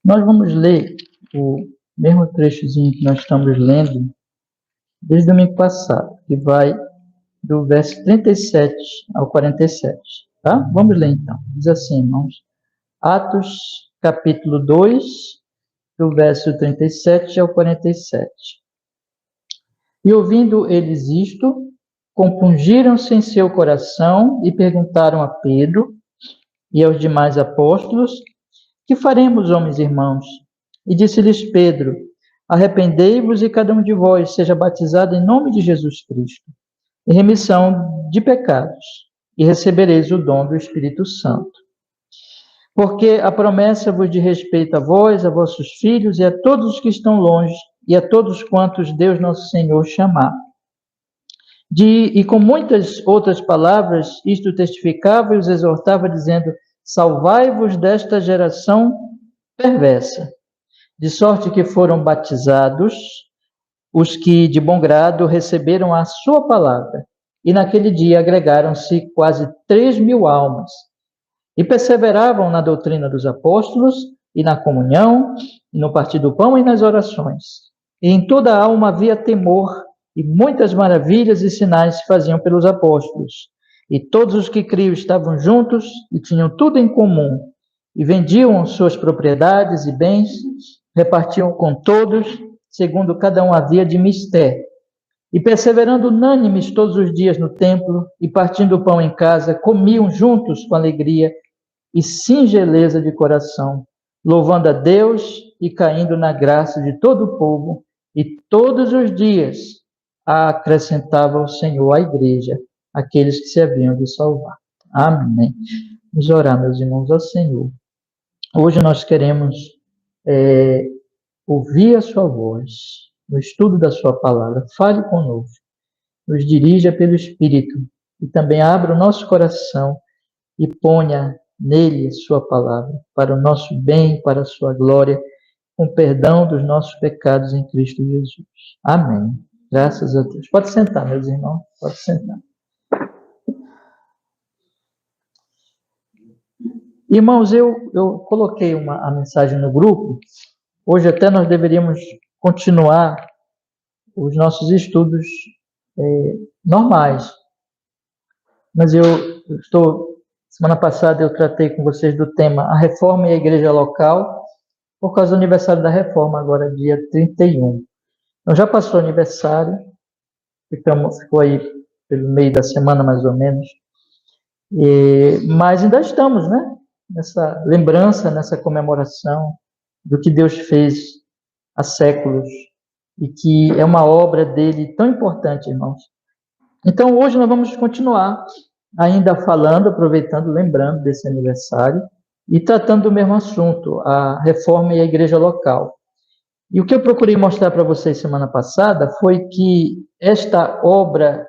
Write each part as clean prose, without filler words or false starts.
Nós vamos ler o mesmo trechozinho que nós estamos lendo desde o domingo passado, que vai do verso 37 ao 47. Tá? Vamos ler então. Diz assim, irmãos. Atos, capítulo 2, do verso 37 ao 47. E ouvindo eles isto, compungiram-se em seu coração e perguntaram a Pedro e aos demais apóstolos: que faremos, homens e irmãos? E disse-lhes Pedro: arrependei-vos e cada um de vós seja batizado em nome de Jesus Cristo, em remissão de pecados, e recebereis o dom do Espírito Santo. Porque a promessa vos diz respeito a vós, a vossos filhos e a todos os que estão longe, e a todos quantos Deus nosso Senhor chamar. E com muitas outras palavras, isto testificava e os exortava, dizendo: salvai-vos desta geração perversa. De sorte que foram batizados os que de bom grado receberam a sua palavra. E naquele dia agregaram-se quase 3.000 almas. E perseveravam na doutrina dos apóstolos, e na comunhão, e no partir do pão e nas orações. E em toda a alma havia temor, e muitas maravilhas e sinais se faziam pelos apóstolos. E todos os que criam estavam juntos e tinham tudo em comum, e vendiam suas propriedades e bens, repartiam com todos, segundo cada um havia de mister. E perseverando unânimes todos os dias no templo, e partindo o pão em casa, comiam juntos com alegria e singeleza de coração, louvando a Deus e caindo na graça de todo o povo, e todos os dias acrescentava o Senhor à igreja aqueles que se haviam de salvar. Amém. Vamos orar, meus irmãos, ao Senhor. Hoje nós queremos ouvir a sua voz, no estudo da sua palavra. Fale conosco, nos dirija pelo Espírito e também abra o nosso coração e ponha nele sua palavra, para o nosso bem, para a sua glória, com perdão dos nossos pecados em Cristo Jesus. Amém. Graças a Deus. Pode sentar, meus irmãos, pode sentar. Irmãos, eu coloquei a mensagem no grupo. Hoje até nós deveríamos continuar os nossos estudos normais. Mas semana passada eu tratei com vocês do tema a reforma e a igreja local, por causa do aniversário da reforma, agora dia 31. Então já passou o aniversário, ficou aí pelo meio da semana mais ou menos, mas ainda estamos, né? Nessa lembrança, nessa comemoração do que Deus fez há séculos e que é uma obra dele tão importante, irmãos. Então hoje nós vamos continuar ainda falando, aproveitando, lembrando desse aniversário e tratando do mesmo assunto, a reforma e a igreja local. E o que eu procurei mostrar para vocês semana passada foi que esta obra,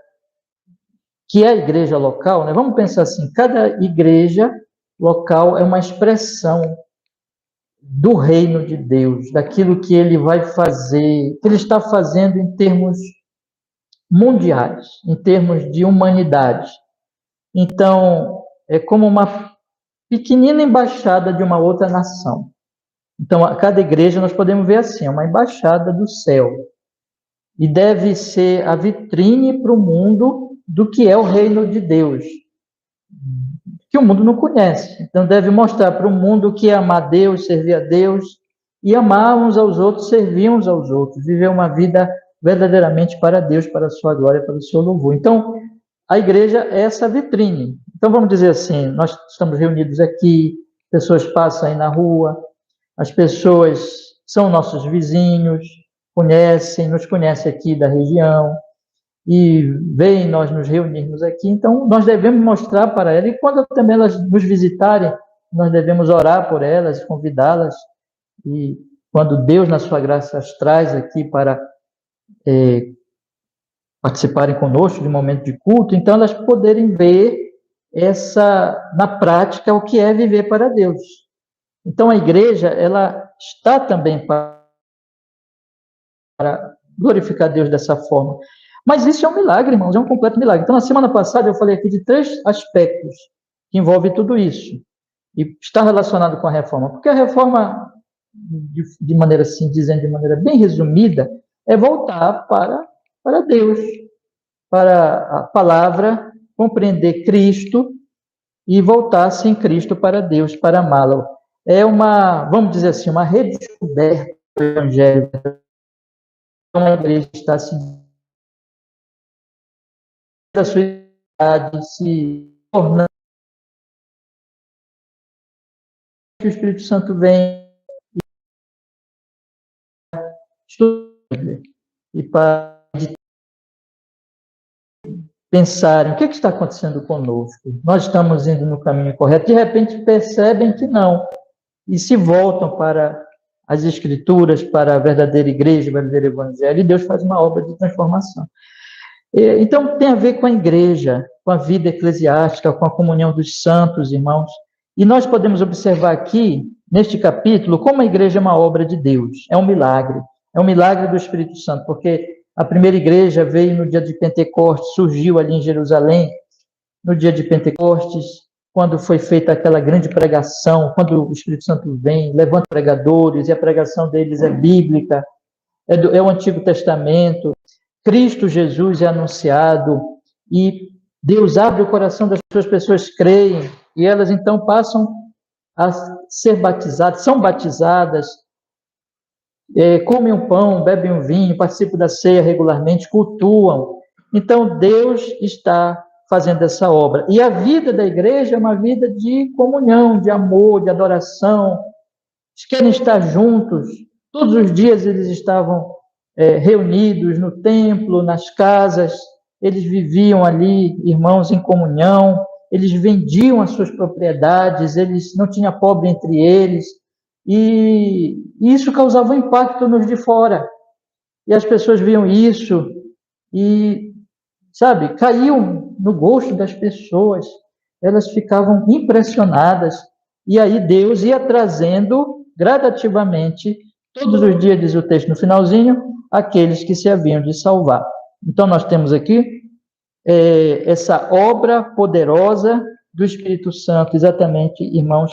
que é a igreja local, né? Vamos pensar assim, cada igreja local é uma expressão do reino de Deus, daquilo que ele vai fazer, que ele está fazendo em termos mundiais, em termos de humanidade. Então, é como uma pequenina embaixada de uma outra nação. Então, a cada igreja nós podemos ver assim, é uma embaixada do céu. E deve ser a vitrine para o mundo do que é o reino de Deus, que o mundo não conhece. Então, deve mostrar para o mundo o que é amar Deus, servir a Deus, e amar uns aos outros, servir uns aos outros, viver uma vida verdadeiramente para Deus, para a sua glória, para o seu louvor. Então, a igreja é essa vitrine. Então, vamos dizer assim, nós estamos reunidos aqui, pessoas passam aí na rua, as pessoas são nossos vizinhos, nos conhecem aqui da região, e veem nós nos reunirmos aqui, então nós devemos mostrar para elas, e quando também elas nos visitarem, nós devemos orar por elas, convidá-las, e quando Deus, na sua graça, as traz aqui para participarem conosco de um momento de culto, então elas poderem ver na prática, o que é viver para Deus. Então a igreja, ela está também para glorificar Deus dessa forma. Mas isso é um milagre, irmãos, é um completo milagre. Então, na semana passada, eu falei aqui de 3 aspectos que envolvem tudo isso. E está relacionado com a reforma. Porque a reforma, de maneira assim, dizendo de maneira bem resumida, é voltar para Deus, para a palavra, compreender Cristo e voltar sem Cristo para Deus, para amá-lo. É uma, vamos dizer assim, uma redescoberta do Evangelho. A igreja está se da sua idade, se tornando que o Espírito Santo vem e para pensar em o que está acontecendo conosco. Nós estamos indo no caminho correto, de repente percebem que não, e se voltam para as Escrituras, para a verdadeira igreja, o verdadeiro evangelho, e Deus faz uma obra de transformação. Então, tem a ver com a igreja, com a vida eclesiástica, com a comunhão dos santos, irmãos. E nós podemos observar aqui, neste capítulo, como a igreja é uma obra de Deus, é um milagre do Espírito Santo, porque a primeira igreja veio no dia de Pentecostes, surgiu ali em Jerusalém, no dia de Pentecostes, quando foi feita aquela grande pregação, quando o Espírito Santo vem, levanta pregadores, e a pregação deles é bíblica, é o Antigo Testamento, Cristo Jesus é anunciado, e Deus abre o coração das pessoas creem, e elas então passam a ser batizadas, são batizadas, comem um pão, bebem um vinho, participam da ceia regularmente, cultuam. Então, Deus está fazendo essa obra. E a vida da igreja é uma vida de comunhão, de amor, de adoração. Eles querem estar juntos. Todos os dias eles estavam reunidos no templo, nas casas. Eles viviam ali, irmãos, em comunhão. Eles vendiam as suas propriedades. Eles não tinha pobre entre eles. E isso causava um impacto nos de fora. E as pessoas viam isso e, sabe, caíam no gosto das pessoas. Elas ficavam impressionadas. E aí Deus ia trazendo gradativamente, todos os dias, diz o texto no finalzinho, aqueles que se haviam de salvar. Então nós temos aqui essa obra poderosa do Espírito Santo, exatamente, irmãos,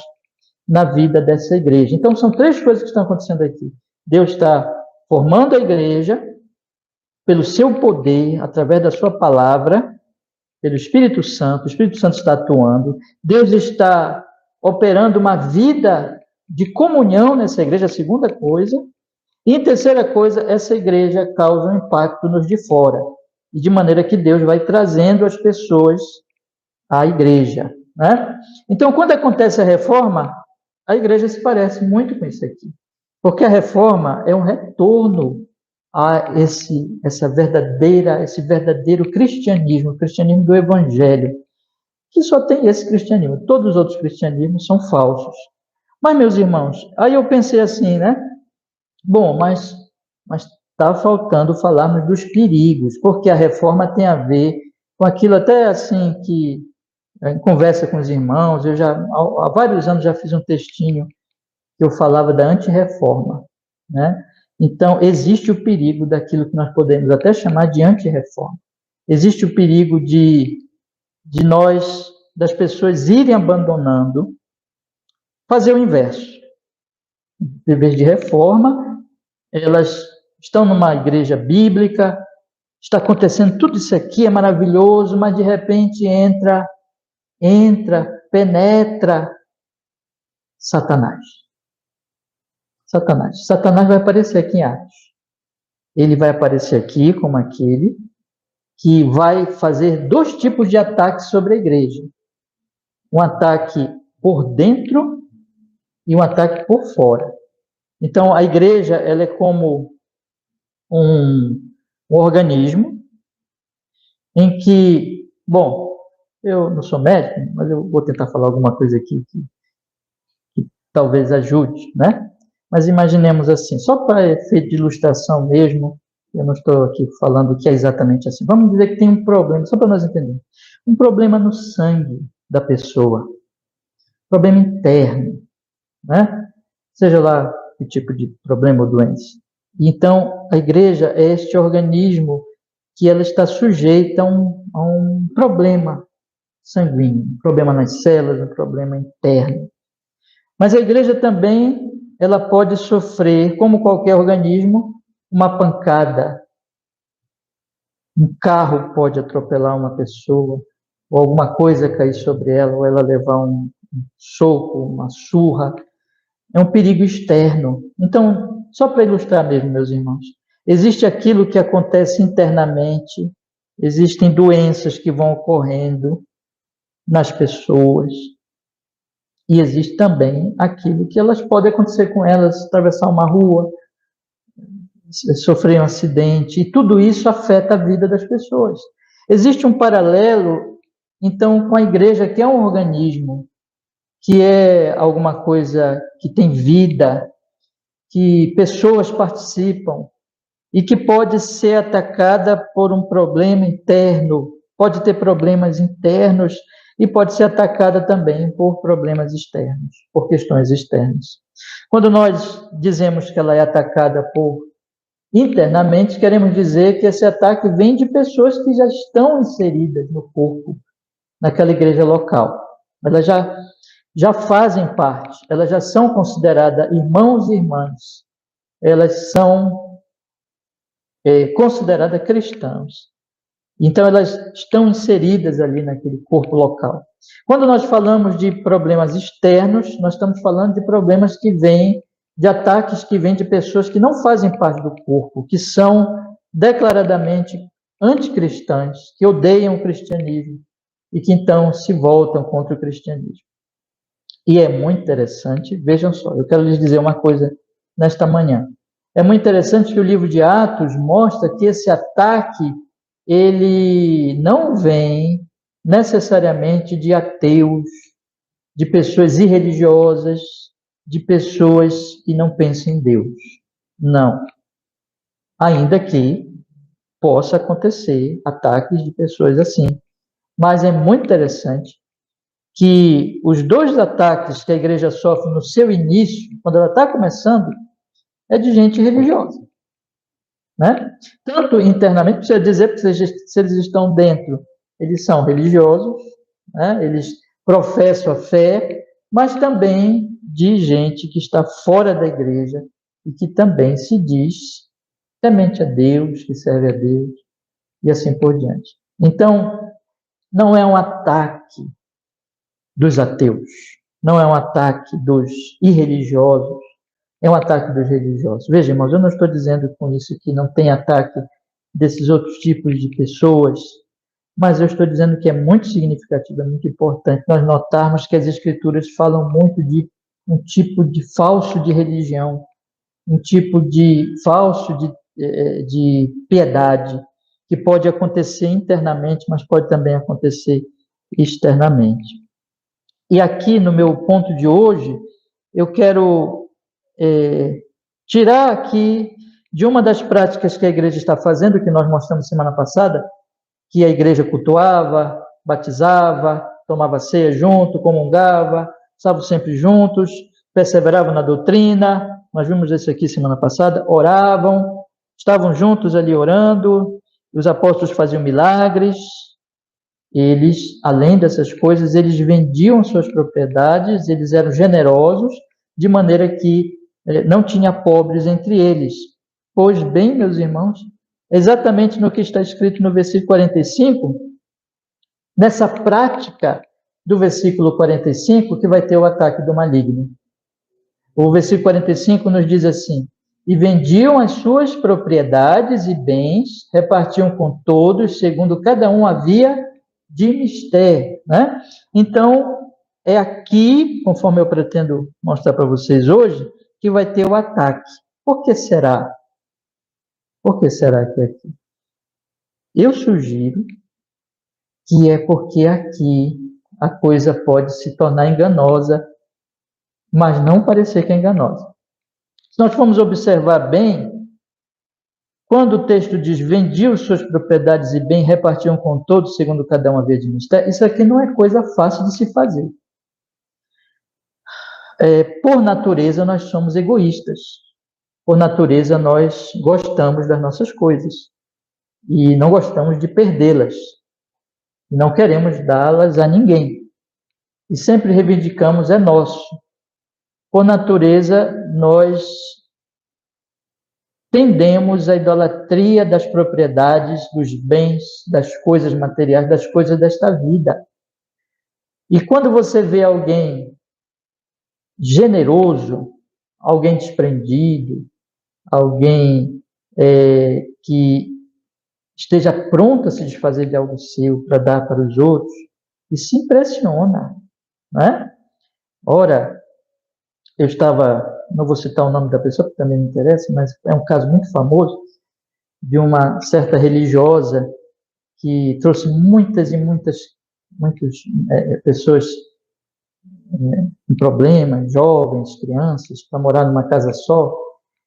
na vida dessa igreja. Então, são três coisas que estão acontecendo aqui. Deus está formando a igreja pelo seu poder, através da sua palavra, pelo Espírito Santo. O Espírito Santo está atuando. Deus está operando uma vida de comunhão nessa igreja, a segunda coisa. E, em terceira coisa, essa igreja causa um impacto nos de fora. E de maneira que Deus vai trazendo as pessoas à igreja, né? Então, quando acontece a reforma, a igreja se parece muito com isso aqui, porque a reforma é um retorno a esse verdadeiro cristianismo, o cristianismo do evangelho, que só tem esse cristianismo, todos os outros cristianismos são falsos. Mas, meus irmãos, aí eu pensei assim, né? Bom, mas está faltando falarmos dos perigos, porque a reforma tem a ver com aquilo até assim que em conversa com os irmãos, eu já há vários anos já fiz um textinho que eu falava da antirreforma, né? Então, existe o perigo daquilo que nós podemos até chamar de antirreforma. Existe o perigo de nós, das pessoas irem abandonando, fazer o inverso. Em vez de reforma, elas estão numa igreja bíblica, está acontecendo tudo isso aqui, é maravilhoso, mas de repente penetra Satanás. Satanás vai aparecer aqui em Atos. Ele vai aparecer aqui como aquele que vai fazer dois tipos de ataques sobre a igreja. Um ataque por dentro e um ataque por fora. Então, a igreja ela é como um organismo em que, bom, eu não sou médico, mas eu vou tentar falar alguma coisa aqui que talvez ajude, né? Mas imaginemos assim, só para efeito de ilustração mesmo, eu não estou aqui falando que é exatamente assim. Vamos dizer que tem um problema, só para nós entendermos. Um problema no sangue da pessoa, problema interno, né? Seja lá que tipo de problema ou doença. Então, a igreja é este organismo que ela está sujeita a um problema sanguíneo, um problema nas células, um problema interno. Mas a igreja também ela pode sofrer, como qualquer organismo, uma pancada. Um carro pode atropelar uma pessoa, ou alguma coisa cair sobre ela, ou ela levar um soco, uma surra. É um perigo externo. Então, só para ilustrar mesmo, meus irmãos, existe aquilo que acontece internamente, existem doenças que vão ocorrendo nas pessoas, e existe também aquilo que elas podem acontecer com elas, atravessar uma rua, sofrer um acidente, e tudo isso afeta a vida das pessoas. Existe um paralelo, então, com a igreja, que é um organismo, que é alguma coisa que tem vida, que pessoas participam, e que pode ser atacada por um problema interno, pode ter problemas internos, e pode ser atacada também por problemas externos, por questões externas. Quando nós dizemos que ela é atacada por internamente, queremos dizer que esse ataque vem de pessoas que já estão inseridas no corpo, naquela igreja local. Elas já fazem parte, elas já são consideradas irmãos e irmãs, elas são consideradas cristãos. Então, elas estão inseridas ali naquele corpo local. Quando nós falamos de problemas externos, nós estamos falando de problemas que vêm, de ataques que vêm de pessoas que não fazem parte do corpo, que são declaradamente anticristãs, que odeiam o cristianismo e que então se voltam contra o cristianismo. E é muito interessante, vejam só, eu quero lhes dizer uma coisa nesta manhã. É muito interessante que o livro de Atos mostra que esse ataque ele não vem necessariamente de ateus, de pessoas irreligiosas, de pessoas que não pensam em Deus. Não. Ainda que possa acontecer ataques de pessoas assim. Mas é muito interessante que os dois ataques que a igreja sofre no seu início, quando ela está começando, é de gente religiosa. Né? Tanto internamente, precisa dizer que se eles estão dentro, eles são religiosos, né? Eles professam a fé, mas também de gente que está fora da igreja e que também se diz temente a Deus, que serve a Deus, e assim por diante. Então, não é um ataque dos ateus, não é um ataque dos irreligiosos, é um ataque dos religiosos. Veja, irmãos, eu não estou dizendo com isso que não tem ataque desses outros tipos de pessoas, mas eu estou dizendo que é muito significativo, é muito importante nós notarmos que as Escrituras falam muito de um tipo de falso de religião, um tipo de falso de piedade, que pode acontecer internamente, mas pode também acontecer externamente. E aqui, no meu ponto de hoje, eu quero tirar aqui de uma das práticas que a igreja está fazendo, que nós mostramos semana passada, que a igreja cultuava, batizava, tomava ceia junto, comungava, estavam sempre juntos, perseveravam na doutrina, nós vimos isso aqui semana passada, oravam, estavam juntos ali orando, os apóstolos faziam milagres, eles, além dessas coisas, eles vendiam suas propriedades, eles eram generosos, de maneira que não tinha pobres entre eles. Pois bem, meus irmãos, exatamente no que está escrito no versículo 45, nessa prática do versículo 45, que vai ter o ataque do maligno. O versículo 45 nos diz assim: e vendiam as suas propriedades e bens, repartiam com todos, segundo cada um havia de mister, né? Então, é aqui, conforme eu pretendo mostrar para vocês hoje, que vai ter o ataque. Por que será? Por que será que é aqui? Eu sugiro que é porque aqui a coisa pode se tornar enganosa, mas não parecer que é enganosa. Se nós formos observar bem, quando o texto diz vendiam suas propriedades e bem repartiam com todos, segundo cada um havia de mister, isso aqui não é coisa fácil de se fazer. Por natureza, nós somos egoístas. Por natureza, nós gostamos das nossas coisas e não gostamos de perdê-las. Não queremos dá-las a ninguém. E sempre reivindicamos, é nosso. por natureza, nós tendemos à idolatria das propriedades, dos bens, das coisas materiais, das coisas desta vida. E quando você vê alguém generoso, alguém desprendido, alguém que esteja pronto a se desfazer de algo seu para dar para os outros, isso impressiona, né? Ora, eu estava, não vou citar o nome da pessoa, porque também me interessa, mas é um caso muito famoso, de uma certa religiosa que trouxe muitas pessoas em problemas, jovens, crianças, para morar numa casa só.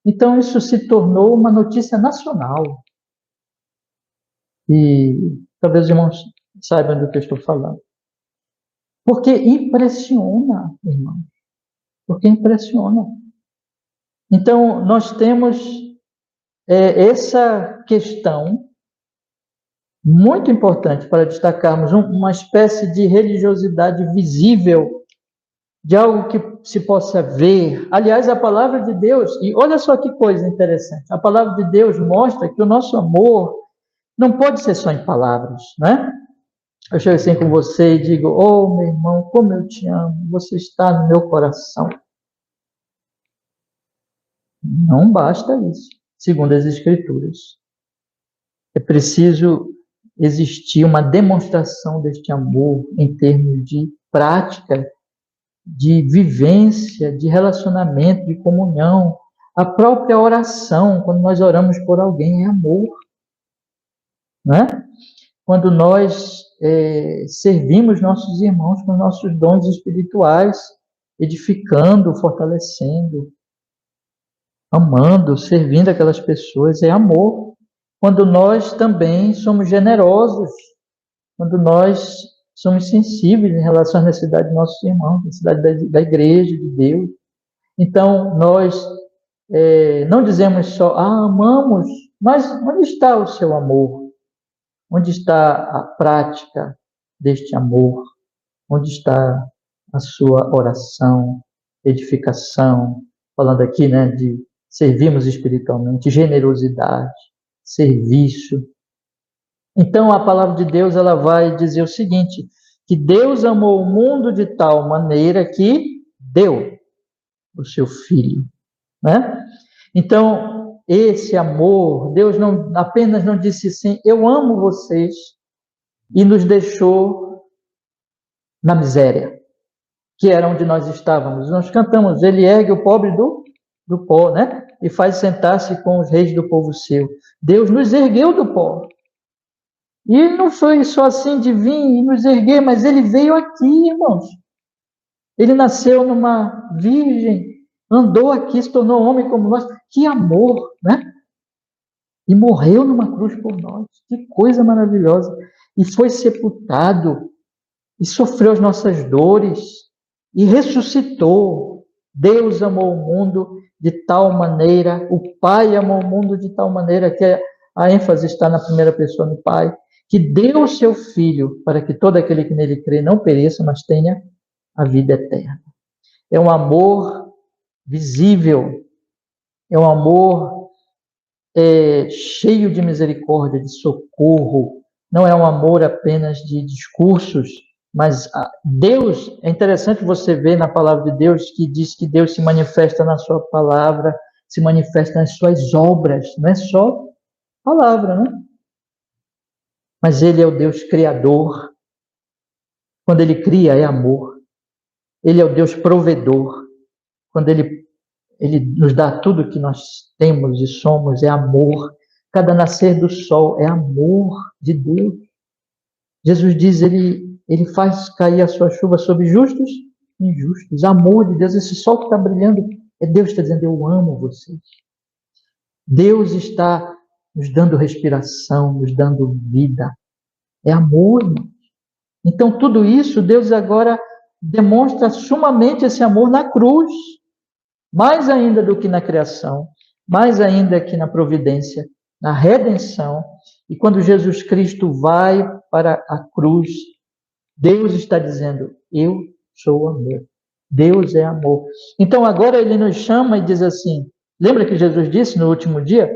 Então, isso se tornou uma notícia nacional. E talvez os irmãos saibam do que eu estou falando. Porque impressiona, irmão. Porque impressiona. Então, nós temos essa questão muito importante para destacarmos uma espécie de religiosidade visível, de algo que se possa ver. Aliás, a palavra de Deus, e olha só que coisa interessante, a palavra de Deus mostra que o nosso amor não pode ser só em palavras, né? Eu chego assim com você e digo, oh, meu irmão, como eu te amo, você está no meu coração. Não basta isso, segundo as Escrituras. É preciso existir uma demonstração deste amor em termos de prática, de vivência, de relacionamento, de comunhão. A própria oração, quando nós oramos por alguém, é amor. Né? Quando nós servimos nossos irmãos com nossos dons espirituais, edificando, fortalecendo, amando, servindo aquelas pessoas, é amor. Quando nós também somos generosos, quando nós somos sensíveis em relação à necessidade dos nossos irmãos, necessidade da igreja, de Deus. Então, nós não dizemos só, amamos, mas onde está o seu amor? Onde está a prática deste amor? Onde está a sua oração, edificação? Falando aqui, né, de servirmos espiritualmente, generosidade, serviço. Então, a palavra de Deus, ela vai dizer o seguinte, que Deus amou o mundo de tal maneira que deu o seu Filho, né? Então, esse amor, Deus não apenas não disse assim, eu amo vocês, e nos deixou na miséria, que era onde nós estávamos. Nós cantamos, ele ergue o pobre do pó, né? E faz sentar-se com os reis do povo seu. Deus nos ergueu do pó. E não foi só assim de vir e nos erguer, mas ele veio aqui, irmãos. Ele nasceu numa virgem, andou aqui, se tornou homem como nós. Que amor, né? E morreu numa cruz por nós. Que coisa maravilhosa. E foi sepultado, e sofreu as nossas dores, e ressuscitou. Deus amou o mundo de tal maneira, o Pai amou o mundo de tal maneira, que a ênfase está na primeira pessoa no Pai, que deu o seu Filho para que todo aquele que nele crê não pereça, mas tenha a vida eterna. É um amor visível, é um amor cheio de misericórdia, de socorro, não é um amor apenas de discursos, mas Deus, é interessante você ver na palavra de Deus, que diz que Deus se manifesta na sua palavra, se manifesta nas suas obras, não é só palavra, né? Mas ele é o Deus criador. Quando ele cria, é amor. Ele é o Deus provedor. Quando ele nos dá tudo que nós temos e somos, é amor. Cada nascer do sol é amor de Deus. Jesus diz, ele faz cair a sua chuva sobre justos e injustos. Amor de Deus, esse sol que está brilhando, é Deus que está dizendo, eu amo vocês. Deus está nos dando respiração, nos dando vida. É amor, irmão. Então, tudo isso, Deus agora demonstra sumamente esse amor na cruz. Mais ainda do que na criação, mais ainda que na providência, na redenção. E quando Jesus Cristo vai para a cruz, Deus está dizendo, eu sou amor. Deus é amor. Então agora ele nos chama e diz assim, lembra que Jesus disse no último dia,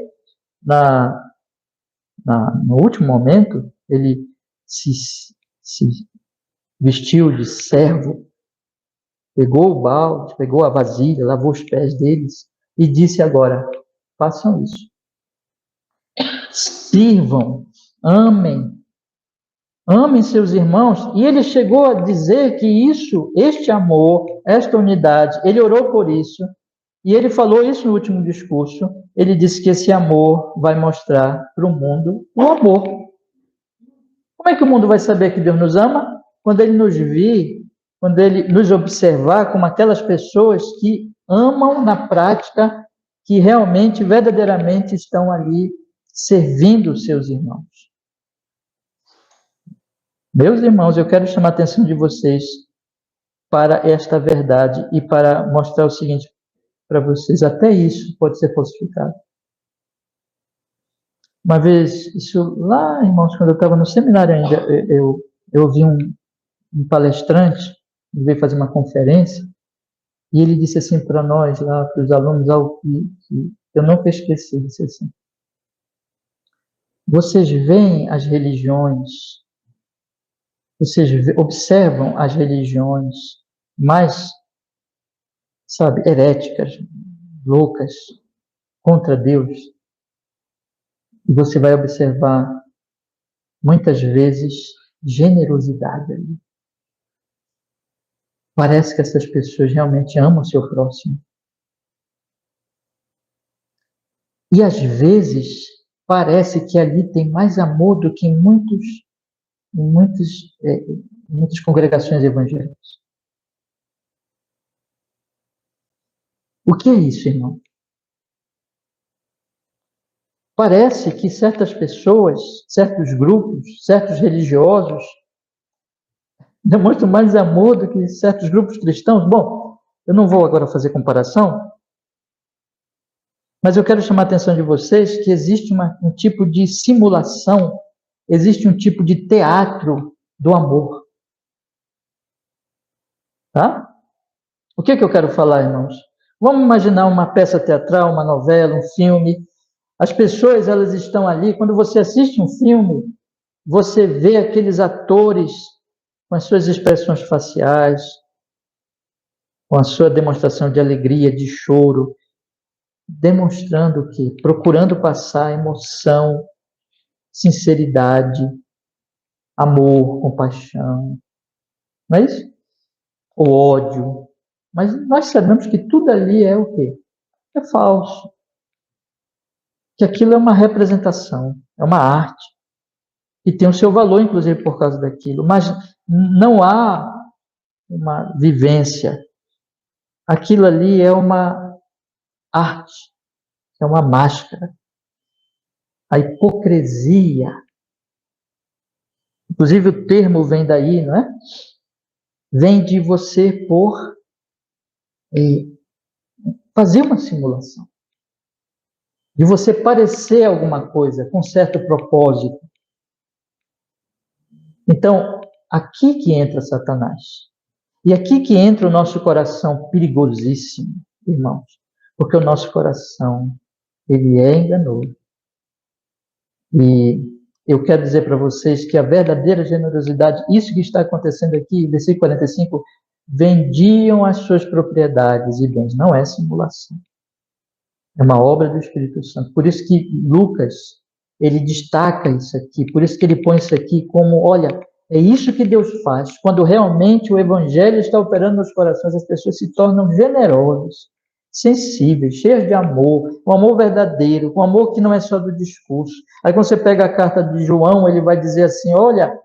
no último momento, ele se vestiu de servo, pegou o balde, pegou a vasilha, lavou os pés deles e disse agora, façam isso. Sirvam, amem seus irmãos. E ele chegou a dizer que isso, este amor, esta unidade, ele orou por isso, e ele falou isso no último discurso. Ele disse que esse amor vai mostrar para o mundo o amor. Como é que o mundo vai saber que Deus nos ama? Quando ele nos vir, quando ele nos observar como aquelas pessoas que amam na prática, que realmente, verdadeiramente estão ali servindo os seus irmãos. Meus irmãos, eu quero chamar a atenção de vocês para esta verdade e para mostrar o seguinte para vocês, até isso pode ser falsificado. Uma vez, isso lá, irmãos, quando eu estava no seminário ainda, eu ouvi um palestrante, ele veio fazer uma conferência, e ele disse assim para nós, lá, para os alunos, algo que eu nunca esqueci, disse assim, vocês veem as religiões, vocês observam as religiões mais, sabe, heréticas, loucas, contra Deus, e você vai observar, muitas vezes, generosidade ali. Parece que essas pessoas realmente amam o seu próximo. E, às vezes, parece que ali tem mais amor do que em muitas congregações evangélicas. O que é isso, irmão? Parece que certas pessoas, certos grupos, certos religiosos demonstram mais amor do que certos grupos cristãos. Bom, eu não vou agora fazer comparação, mas eu quero chamar a atenção de vocês que existe um tipo de simulação, existe um tipo de teatro do amor. Tá? O que eu quero falar, irmãos? Vamos imaginar uma peça teatral, uma novela, um filme. As pessoas, elas estão ali. Quando você assiste um filme, você vê aqueles atores com as suas expressões faciais, com a sua demonstração de alegria, de choro, demonstrando o quê? Procurando passar emoção, sinceridade, amor, compaixão. Não é isso? O ódio. Mas nós sabemos que tudo ali é o quê? É falso. Que aquilo é uma representação, é uma arte. E tem o seu valor, inclusive, por causa daquilo. Mas não há uma vivência. Aquilo ali é uma arte, é uma máscara. A hipocrisia. Inclusive o termo vem daí, não é? Vem de você fazer uma simulação. De você parecer alguma coisa com certo propósito. Então, aqui que entra Satanás. E aqui que entra o nosso coração perigosíssimo, irmãos. Porque o nosso coração, ele é enganoso. E eu quero dizer para vocês que a verdadeira generosidade, isso que está acontecendo aqui, versículo 45, vendiam as suas propriedades e bens. Não é simulação. É uma obra do Espírito Santo. Por isso que Lucas, ele destaca isso aqui. Por isso que ele põe isso aqui como, olha, é isso que Deus faz. Quando realmente o Evangelho está operando nos corações, as pessoas se tornam generosas, sensíveis, cheias de amor, um amor verdadeiro, um amor que não é só do discurso. Aí quando você pega a carta de João, ele vai dizer assim, olha,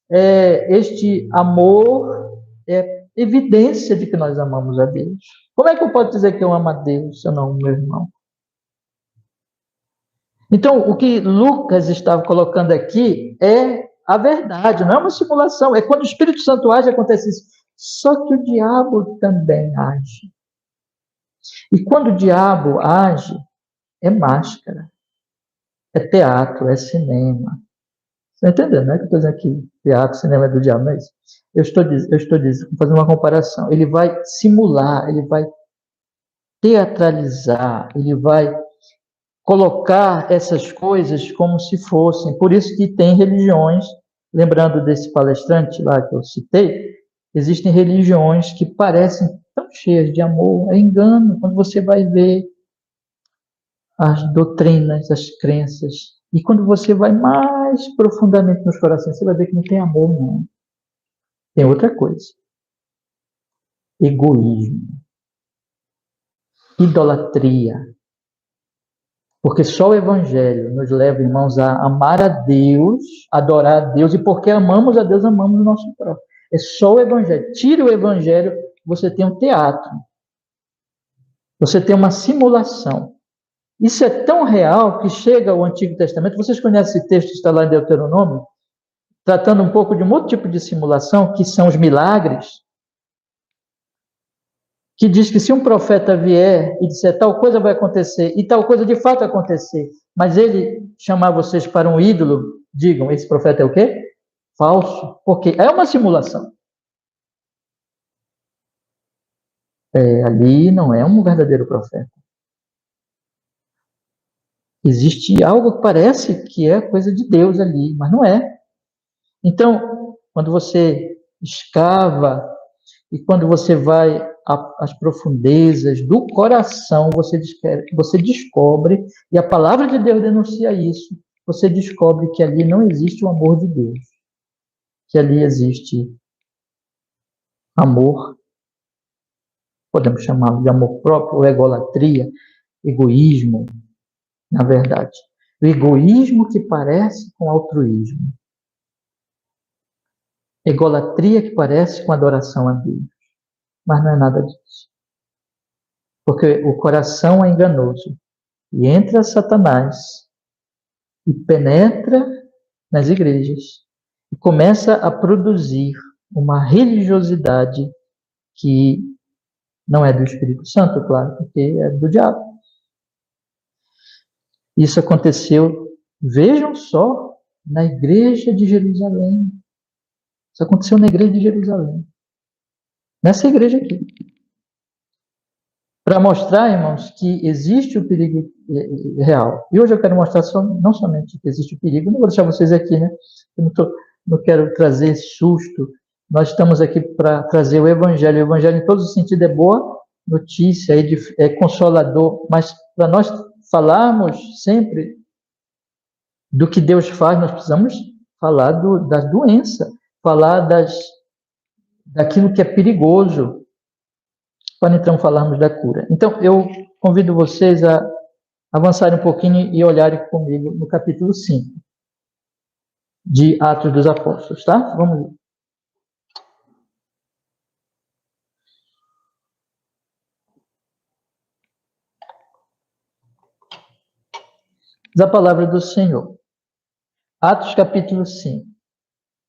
este amor é evidência de que nós amamos a Deus. Como é que eu posso dizer que eu amo a Deus se eu não amo meu irmão? Então, o que Lucas estava colocando aqui é a verdade, não é uma simulação. É quando o Espírito Santo age, acontece isso. Só que o diabo também age. E quando o diabo age, é máscara, é teatro, é cinema. Está entendendo, né? Que eu estou dizendo que teatro, cinema é do diabo, não é isso? Eu estou dizendo, fazendo uma comparação. Ele vai simular, ele vai teatralizar, ele vai colocar essas coisas como se fossem. Por isso que tem religiões, lembrando desse palestrante lá que eu citei, existem religiões que parecem tão cheias de amor, é engano, quando você vai ver as doutrinas, as crenças, e quando você vai mais profundamente nos corações, você vai ver que não tem amor, não. Tem outra coisa. Egoísmo, idolatria. Porque só o Evangelho nos leva, irmãos, a amar a Deus, adorar a Deus, e porque amamos a Deus, amamos o nosso próprio. É só o Evangelho. Tira o Evangelho, você tem um teatro. Você tem uma simulação. Isso é tão real que chega ao Antigo Testamento. Vocês conhecem esse texto que está lá em Deuteronômio? Tratando um pouco de um outro tipo de simulação, que são os milagres. Que diz que se um profeta vier e disser tal coisa vai acontecer, e tal coisa de fato acontecer, mas ele chamar vocês para um ídolo, digam, esse profeta é o quê? Falso, porque é uma simulação. Ali não é um verdadeiro profeta. Existe algo que parece que é coisa de Deus ali, mas não é. Então, quando você escava e quando você vai às profundezas do coração, você descobre, e a palavra de Deus denuncia isso, você descobre que ali não existe o amor de Deus, que ali existe amor, podemos chamá-lo de amor próprio, ou egolatria, egoísmo, na verdade. O egoísmo que parece com altruísmo. Egolatria que parece com adoração a Deus. Mas não é nada disso. Porque o coração é enganoso. E entra Satanás e penetra nas igrejas e começa a produzir uma religiosidade que não é do Espírito Santo, claro, porque é do diabo. Isso aconteceu, vejam só, na igreja de Jerusalém. Isso aconteceu na igreja de Jerusalém. Nessa igreja aqui. Para mostrar, irmãos, que existe o perigo real. E hoje eu quero mostrar não somente que existe o perigo, não vou deixar vocês aqui, né? Eu não quero trazer susto. Nós estamos aqui para trazer o Evangelho. O Evangelho, em todos os sentidos, é boa notícia, é consolador, mas para nós falarmos sempre do que Deus faz, nós precisamos falar da doença, falar daquilo que é perigoso, para então falarmos da cura. Então, eu convido vocês a avançarem um pouquinho e olharem comigo no capítulo 5 de Atos dos Apóstolos, tá? Vamos ver. Diz a palavra do Senhor. Atos capítulo 5.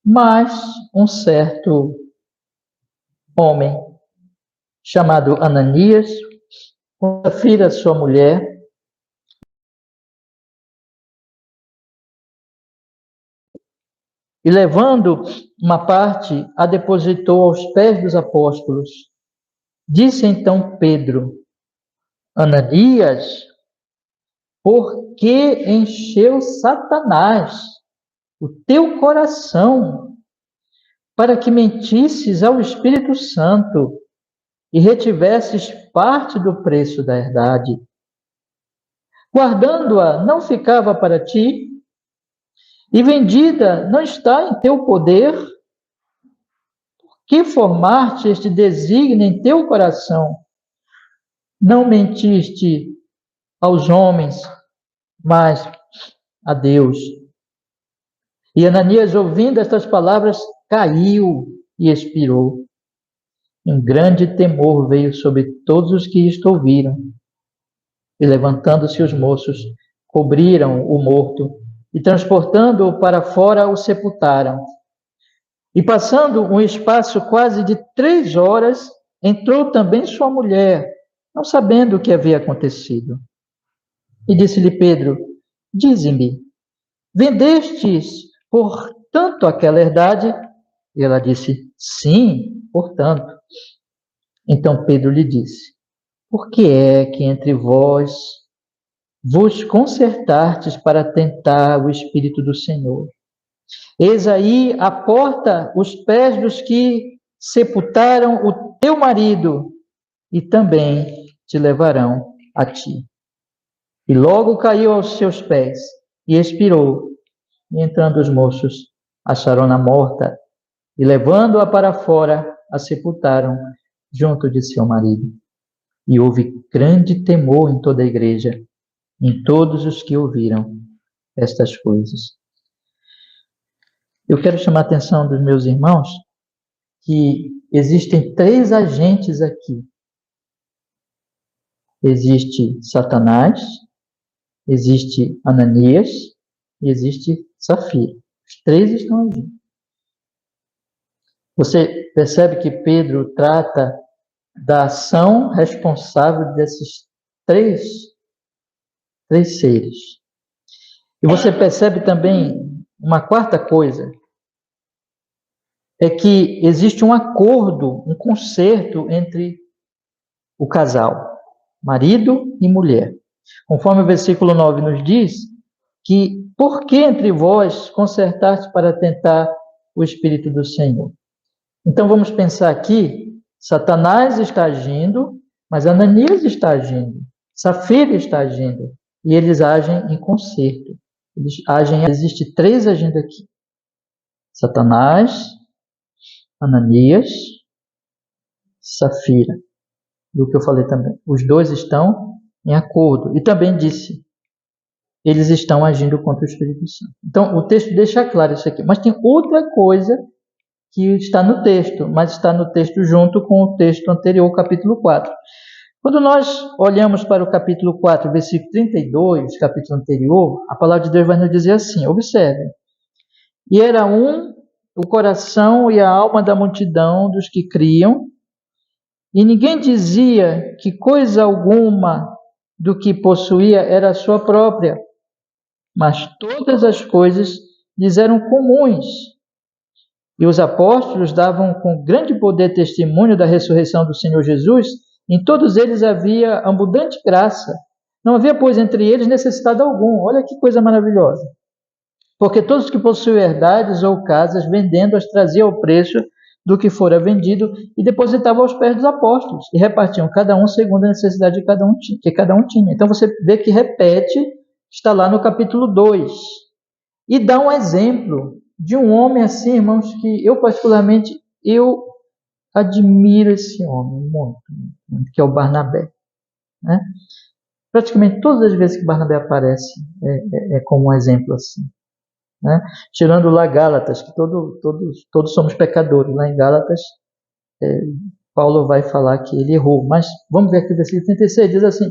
Mas um certo homem, chamado Ananias, com a filha sua mulher, e levando uma parte, a depositou aos pés dos apóstolos. Disse então Pedro: Ananias, por que encheu Satanás o teu coração para que mentisses ao Espírito Santo e retivesses parte do preço da herdade? Guardando-a não ficava para ti, e vendida não está em teu poder? Por que formaste este desígnio em teu coração? Não mentiste aos homens, mas a Deus. E Ananias, ouvindo estas palavras, caiu e expirou. Um grande temor veio sobre todos os que isto ouviram. E levantando-se os moços, cobriram o morto e, transportando-o para fora, o sepultaram. E passando um espaço quase de 3 horas, entrou também sua mulher, não sabendo o que havia acontecido. E disse-lhe Pedro: Dize-me, vendestes portanto, aquela herdade? E ela disse, sim, portanto. Então Pedro lhe disse, por que é que entre vós vos concertastes para tentar o Espírito do Senhor? Eis aí a porta, os pés dos que sepultaram o teu marido, e também te levarão a ti. E logo caiu aos seus pés, e expirou. E entrando os moços, acharam-na morta, e levando-a para fora, a sepultaram junto de seu marido. E houve grande temor em toda a igreja, em todos os que ouviram estas coisas. Eu quero chamar a atenção dos meus irmãos que existem 3 agentes aqui. Existe Satanás, existe Ananias e existe Safira. Os 3 estão agindo. Você percebe que Pedro trata da ação responsável desses três seres. E você percebe também uma quarta coisa, é que existe um acordo, um concerto entre o casal, marido e mulher. Conforme o versículo 9 nos diz, que por que entre vós concertaste para tentar o Espírito do Senhor? Então vamos pensar aqui, Satanás está agindo, mas Ananias está agindo, Safira está agindo, e eles agem em concerto. Existe 3 agindo aqui. Satanás, Ananias, Safira. Do que eu falei também. Os 2 estão em acordo. E também disse, eles estão agindo contra o Espírito Santo. Então, o texto deixa claro isso aqui. Mas tem outra coisa que está no texto, mas está no texto junto com o texto anterior, capítulo 4. Quando nós olhamos para o capítulo 4, versículo 32, capítulo anterior, a palavra de Deus vai nos dizer assim, observem. E era o coração e a alma da multidão dos que criam, e ninguém dizia que coisa alguma do que possuía era sua própria, mas todas as coisas lhes eram comuns. E os apóstolos davam com grande poder testemunho da ressurreição do Senhor Jesus. Em todos eles havia abundante graça. Não havia, pois, entre eles necessidade alguma. Olha que coisa maravilhosa. Porque todos que possuíam herdades ou casas, vendendo-as, traziam o preço do que fora vendido e depositavam aos pés dos apóstolos. E repartiam cada um segundo a necessidade que cada um tinha. Então você vê que repete, está lá no capítulo 2. E dá um exemplo de um homem assim, irmãos, que eu particularmente, eu admiro esse homem muito, que é o Barnabé. Né? Praticamente todas as vezes que Barnabé aparece, é como um exemplo assim. Né? Tirando lá Gálatas, que todos somos pecadores. Lá em Gálatas, Paulo vai falar que ele errou. Mas vamos ver aqui o versículo 36, diz assim,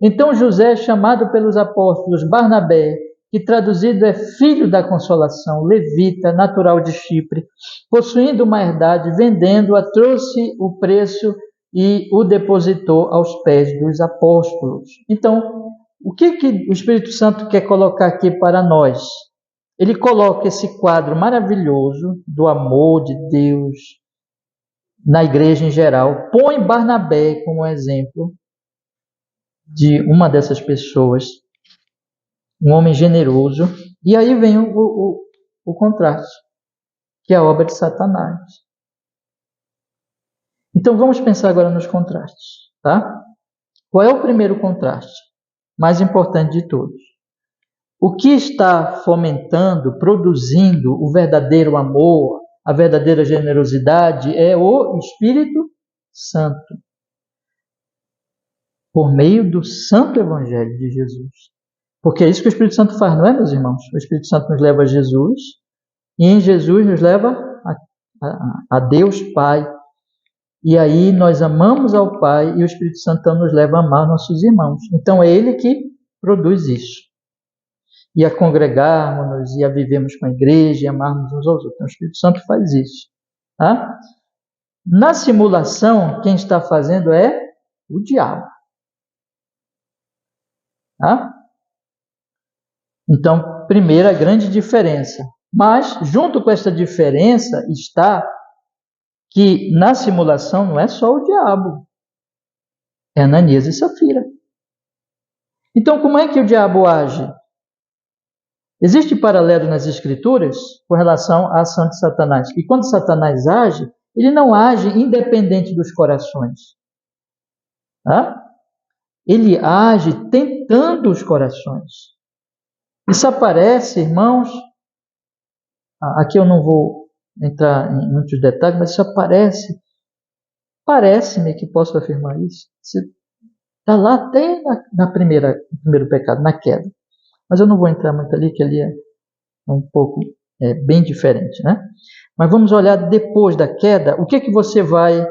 então José, chamado pelos apóstolos Barnabé, que traduzido é filho da consolação, levita, natural de Chipre, possuindo uma herdade, vendendo-a, trouxe o preço e o depositou aos pés dos apóstolos. Então, o que o Espírito Santo quer colocar aqui para nós? Ele coloca esse quadro maravilhoso do amor de Deus na igreja em geral, põe Barnabé como exemplo de uma dessas pessoas, um homem generoso, e aí vem o contraste, que é a obra de Satanás. Então vamos pensar agora nos contrastes, tá? Qual é o primeiro contraste? Mais importante de todos. O que está fomentando, produzindo o verdadeiro amor, a verdadeira generosidade é o Espírito Santo. Por meio do Santo Evangelho de Jesus. Porque é isso que o Espírito Santo faz, não é, meus irmãos? O Espírito Santo nos leva a Jesus, e em Jesus nos leva a Deus Pai. E aí nós amamos ao Pai, e o Espírito Santo nos leva a amar nossos irmãos. Então é Ele que produz isso. E a congregarmos-nos, e a vivermos com a igreja, e amarmos uns aos outros. Então o Espírito Santo faz isso. Tá? Na simulação, quem está fazendo é o diabo. Tá? Então, primeira grande diferença. Mas, junto com essa diferença, está que na simulação não é só o diabo, é Ananias e Safira. Então, como é que o diabo age? Existe paralelo nas Escrituras com relação à ação de Satanás. E quando Satanás age, ele não age independente dos corações. Tá? Ele age tentando os corações. Isso aparece, irmãos, aqui eu não vou entrar em muitos detalhes, mas isso aparece, parece-me que posso afirmar isso. Está lá até no primeiro pecado, na queda. Mas eu não vou entrar muito ali, que ali é um pouco bem diferente, né? Mas vamos olhar depois da queda, o que você vai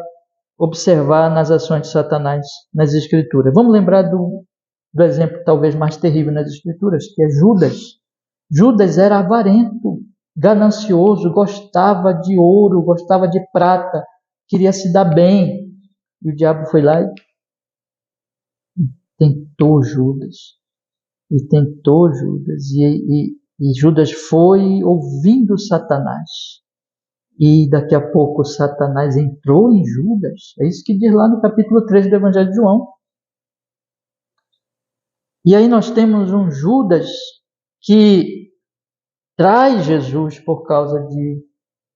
observar nas ações de Satanás nas Escrituras. Vamos lembrar do exemplo talvez mais terrível nas Escrituras, que é Judas. Judas era avarento, ganancioso, gostava de ouro, gostava de prata, queria se dar bem. E o diabo foi lá e tentou Judas. E Judas foi ouvindo Satanás. E daqui a pouco Satanás entrou em Judas. É isso que diz lá no capítulo 3 do Evangelho de João. E aí nós temos um Judas que traz Jesus por causa de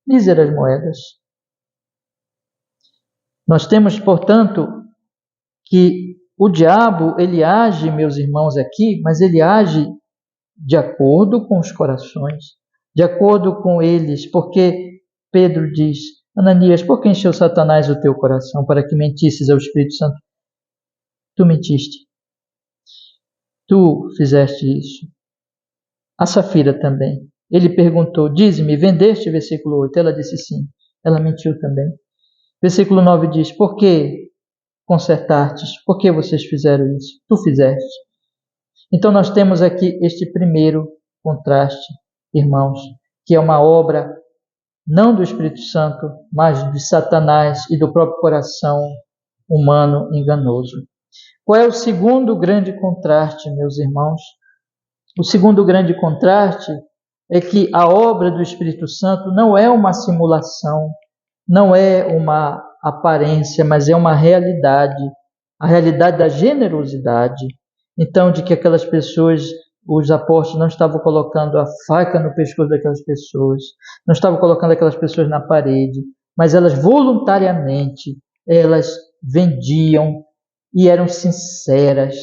míseras moedas. Nós temos, portanto, que o diabo, ele age, meus irmãos, aqui, mas ele age de acordo com os corações, de acordo com eles, porque Pedro diz, Ananias, por que encheu Satanás o teu coração para que mentisses ao Espírito Santo? Tu mentiste. Tu fizeste isso. A Safira também. Ele perguntou, diz-me, vendeste? Versículo 8. Ela disse sim. Ela mentiu também. Versículo 9 diz, por que consertastes? Por que vocês fizeram isso? Tu fizeste. Então nós temos aqui este primeiro contraste, irmãos, que é uma obra não do Espírito Santo, mas de Satanás e do próprio coração humano enganoso. Qual é o segundo grande contraste, meus irmãos? O segundo grande contraste é que a obra do Espírito Santo não é uma simulação, não é uma aparência, mas é uma realidade, a realidade da generosidade. Então, de que aquelas pessoas, os apóstolos não estavam colocando a faca no pescoço daquelas pessoas, não estavam colocando aquelas pessoas na parede, mas elas voluntariamente, elas vendiam e eram sinceras,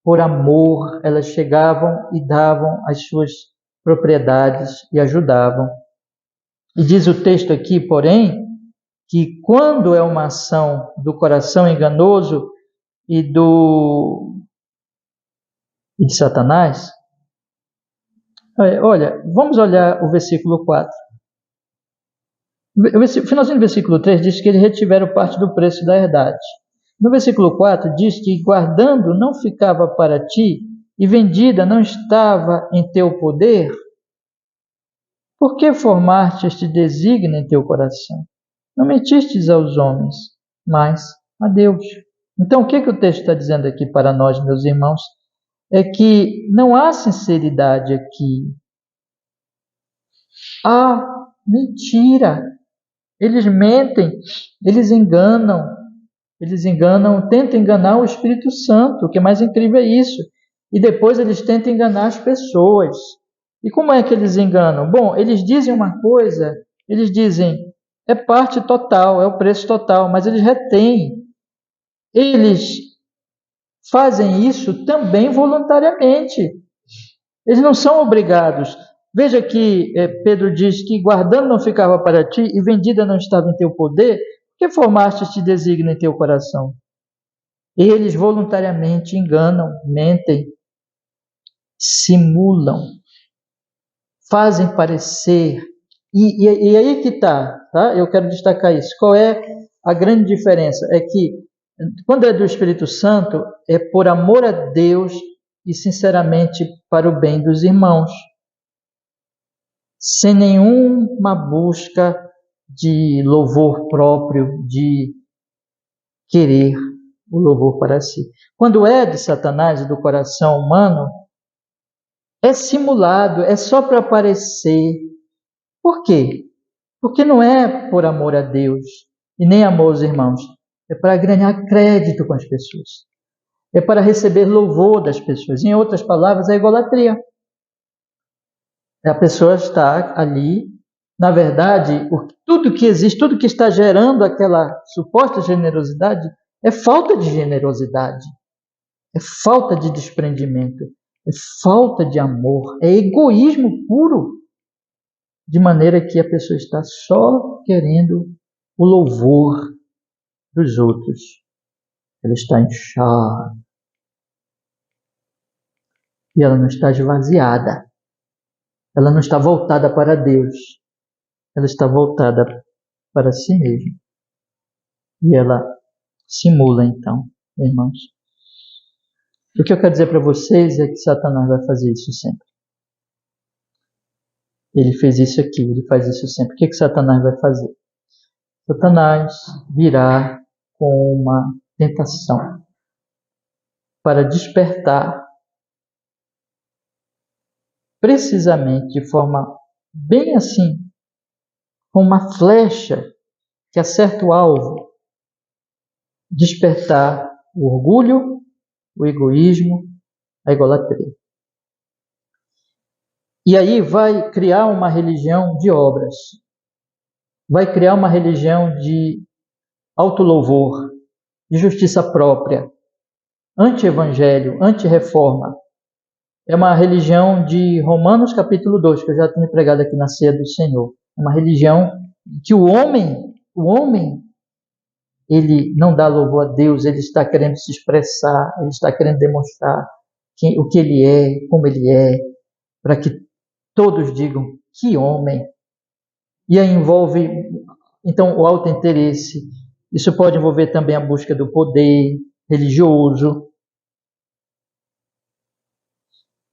por amor, elas chegavam e davam as suas propriedades e ajudavam. E diz o texto aqui, porém, que quando é uma ação do coração enganoso e de Satanás, olha, vamos olhar o versículo 4. O finalzinho do versículo 3 diz que eles retiveram parte do preço da herdade. No versículo 4 diz que guardando não ficava para ti e vendida não estava em teu poder. Por que formaste este desígnio em teu coração? Não mentistes aos homens, mas a Deus. Então, o que o texto está dizendo aqui para nós, meus irmãos? É que não há sinceridade aqui. Há mentira. Eles mentem, eles enganam, tentam enganar o Espírito Santo. O que é mais incrível é isso. E depois eles tentam enganar as pessoas. E como é que eles enganam? Bom, eles dizem uma coisa, eles dizem, é parte total, é o preço total, mas eles retêm. Eles fazem isso também voluntariamente. Eles não são obrigados. Veja que Pedro diz que guardando não ficava para ti e vendida não estava em teu poder, que formaste este desígnio em teu coração? Eles voluntariamente enganam, mentem, simulam, fazem parecer. E aí que está, tá? Eu quero destacar isso. Qual é a grande diferença? É que quando é do Espírito Santo, é por amor a Deus e sinceramente para o bem dos irmãos, sem nenhuma busca de louvor próprio, de querer o louvor para si. Quando é de Satanás e do coração humano, é simulado, é só para aparecer, Por quê? Porque não é por amor a Deus e nem amor aos irmãos. É para ganhar crédito com as pessoas. É para receber louvor das pessoas. Em outras palavras, é idolatria. A pessoa está ali, na verdade, tudo que existe, tudo que está gerando aquela suposta generosidade é falta de generosidade, é falta de desprendimento, é falta de amor, é egoísmo puro, de maneira que a pessoa está só querendo o louvor dos outros. Ela está inchada e ela não está esvaziada. Ela não está voltada para Deus. Ela está voltada para si mesma. E ela simula, então, irmãos. O que eu quero dizer para vocês é que Satanás vai fazer isso sempre. Ele fez isso aqui, ele faz isso sempre. O que Satanás vai fazer? Satanás virá com uma tentação para despertar precisamente de forma bem assim, com uma flecha que acerta o alvo, despertar o orgulho, o egoísmo, a idolatria. E aí vai criar uma religião de obras, vai criar uma religião de autolouvor, de justiça própria, anti-evangelho, anti-reforma. É uma religião de Romanos capítulo 2, que eu já tenho pregado aqui na ceia do Senhor. É uma religião que o homem, ele não dá louvor a Deus, ele está querendo se expressar, ele está querendo demonstrar o que ele é, como ele é, para que todos digam, que homem. E aí envolve, então, o autointeresse. Isso pode envolver também a busca do poder religioso.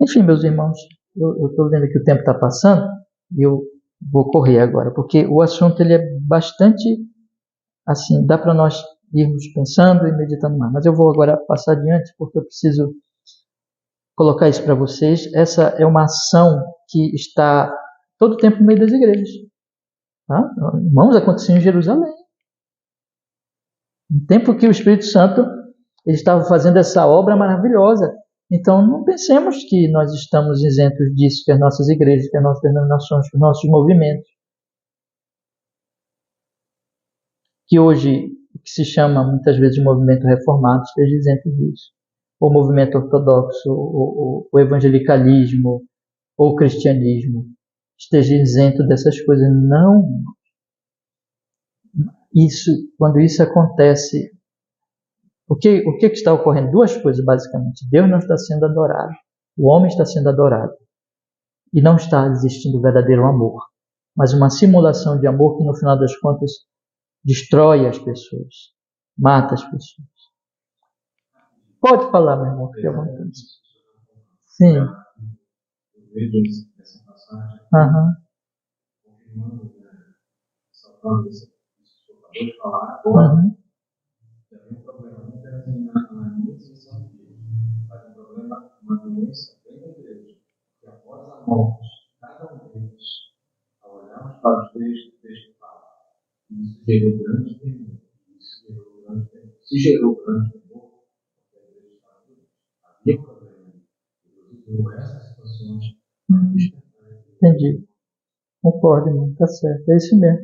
Enfim, meus irmãos, eu estou vendo que o tempo está passando e eu vou correr agora, porque o assunto ele é bastante, assim, dá para nós irmos pensando e meditando mais. Mas eu vou agora passar adiante, porque eu preciso colocar isso para vocês. Essa é uma ação que está todo o tempo no meio das igrejas. Tá? Irmãos, aconteceu em Jerusalém. No tempo que o Espírito Santo ele estava fazendo essa obra maravilhosa. Então, não pensemos que nós estamos isentos disso, que as nossas igrejas, que as nossas denominações, que os nossos movimentos, que hoje o que se chama muitas vezes de movimento reformado, esteja isento disso. Ou movimento ortodoxo, o evangelicalismo, ou o cristianismo, esteja isento dessas coisas. Não. Quando isso acontece, o que está ocorrendo? Duas coisas, basicamente. Deus não está sendo adorado. O homem está sendo adorado. E não está existindo o verdadeiro amor. Mas uma simulação de amor que, no final das contas, destrói as pessoas. Mata as pessoas. Pode falar, meu irmão, fique à vontade. Sim. Aham. Uhum. Uma doença bem grande, que após a morte, cada um deles, ao olharmos para os textos fala, isso gerou grande temor, se gerou grande temor, porque a igreja estava doente. Havia um problema, inclusive essas situações. Entendi. Concordo, irmão, tá certo, é isso mesmo.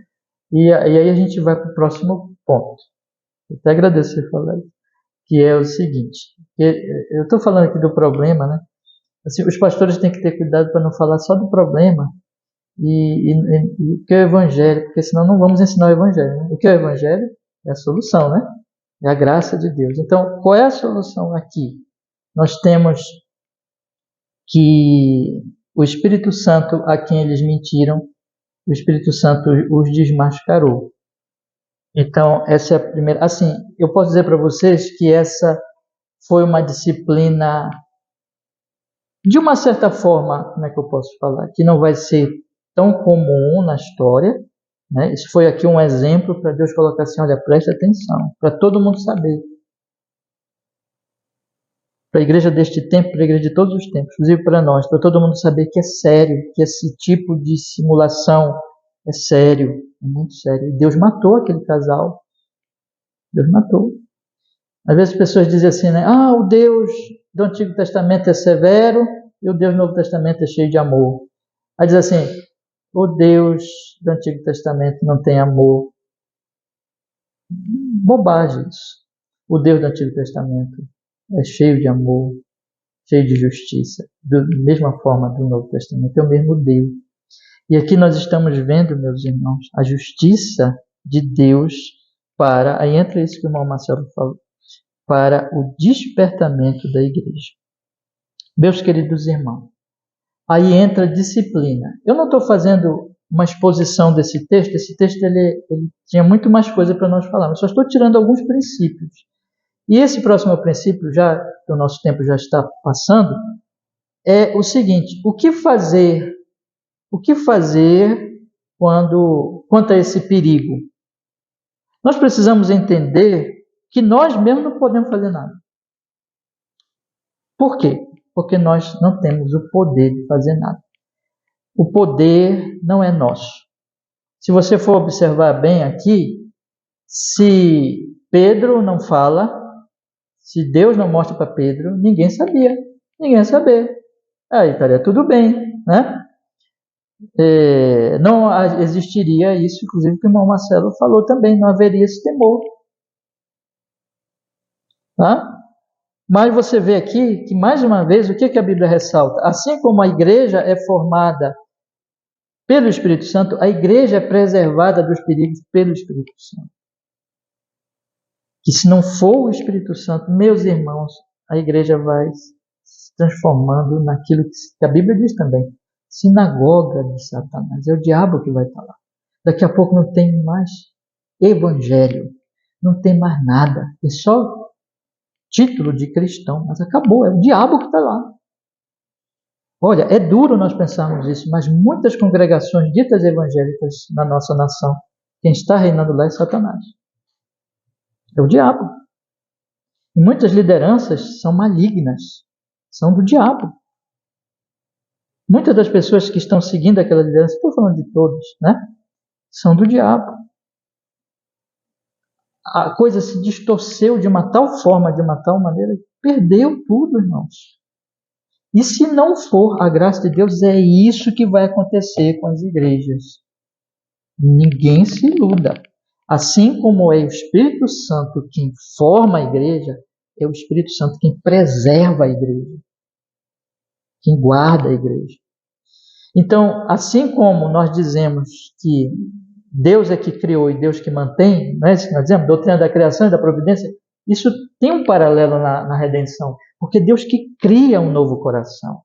E aí a gente vai para o próximo ponto. Eu até agradeço você falar isso, que é o seguinte, eu estou falando aqui do problema, né? Assim, os pastores têm que ter cuidado para não falar só do problema e o que é o evangelho, porque senão não vamos ensinar o evangelho. Né? O que é o evangelho? É a solução, né? É a graça de Deus. Então, qual é a solução aqui? Nós temos que o Espírito Santo, a quem eles mentiram, o Espírito Santo os desmascarou. Então, essa é a primeira. Assim, eu posso dizer para vocês que essa foi uma disciplina, de uma certa forma, como é que eu posso falar? Que não vai ser tão comum na história. Né? Isso foi aqui um exemplo para Deus colocar assim, olha, preste atenção, para todo mundo saber. Para a igreja deste tempo, para a igreja de todos os tempos, inclusive para nós, para todo mundo saber que é sério, que esse tipo de simulação É sério, é muito sério. E Deus matou aquele casal. Deus matou. Às vezes as pessoas dizem assim, né? O Deus do Antigo Testamento é severo e o Deus do Novo Testamento é cheio de amor. Aí diz assim, o Deus do Antigo Testamento não tem amor. Bobagem isso. O Deus do Antigo Testamento é cheio de amor, cheio de justiça. Da mesma forma do Novo Testamento, é o mesmo Deus. E aqui nós estamos vendo, meus irmãos, a justiça de Deus para, aí entra isso que o irmão Marcelo falou, para o despertamento da igreja. Meus queridos irmãos, aí entra a disciplina. Eu não estou fazendo uma exposição desse texto, esse texto ele tinha muito mais coisa para nós falar, mas só estou tirando alguns princípios. E esse próximo princípio, já que o nosso tempo já está passando, é o seguinte: o que fazer quanto a esse perigo? Nós precisamos entender que nós mesmos não podemos fazer nada. Por quê? Porque nós não temos o poder de fazer nada. O poder não é nosso. Se você for observar bem aqui, se Pedro não fala, se Deus não mostra para Pedro, ninguém sabia. Ninguém ia saber. Aí estaria tudo bem, né? Não existiria isso, inclusive que o irmão Marcelo falou também, não haveria esse temor. Tá? Mas você vê aqui que, mais uma vez, o que a Bíblia ressalta? Assim como a igreja é formada pelo Espírito Santo, a igreja é preservada dos perigos pelo Espírito Santo. Que se não for o Espírito Santo, meus irmãos, a igreja vai se transformando naquilo que a Bíblia diz também, sinagoga de Satanás. É o diabo que vai estar lá. Daqui a pouco não tem mais evangelho, não tem mais nada, é só título de cristão, mas acabou, é o diabo que está lá. Olha, é duro nós pensarmos isso, mas muitas congregações ditas evangélicas na nossa nação, quem está reinando lá é Satanás. É o diabo. E muitas lideranças são malignas, são do diabo. Muitas das pessoas que estão seguindo aquela liderança, estou falando de todos, né? São do diabo. A coisa se distorceu de uma tal forma, de uma tal maneira, que perdeu tudo, irmãos. E se não for a graça de Deus, é isso que vai acontecer com as igrejas. Ninguém se iluda. Assim como é o Espírito Santo quem forma a igreja, é o Espírito Santo quem preserva a igreja, quem guarda a igreja. Então, assim como nós dizemos que Deus é que criou e Deus que mantém, não é isso que nós dizemos? Doutrina da criação e da providência, isso tem um paralelo na redenção, porque Deus que cria um novo coração,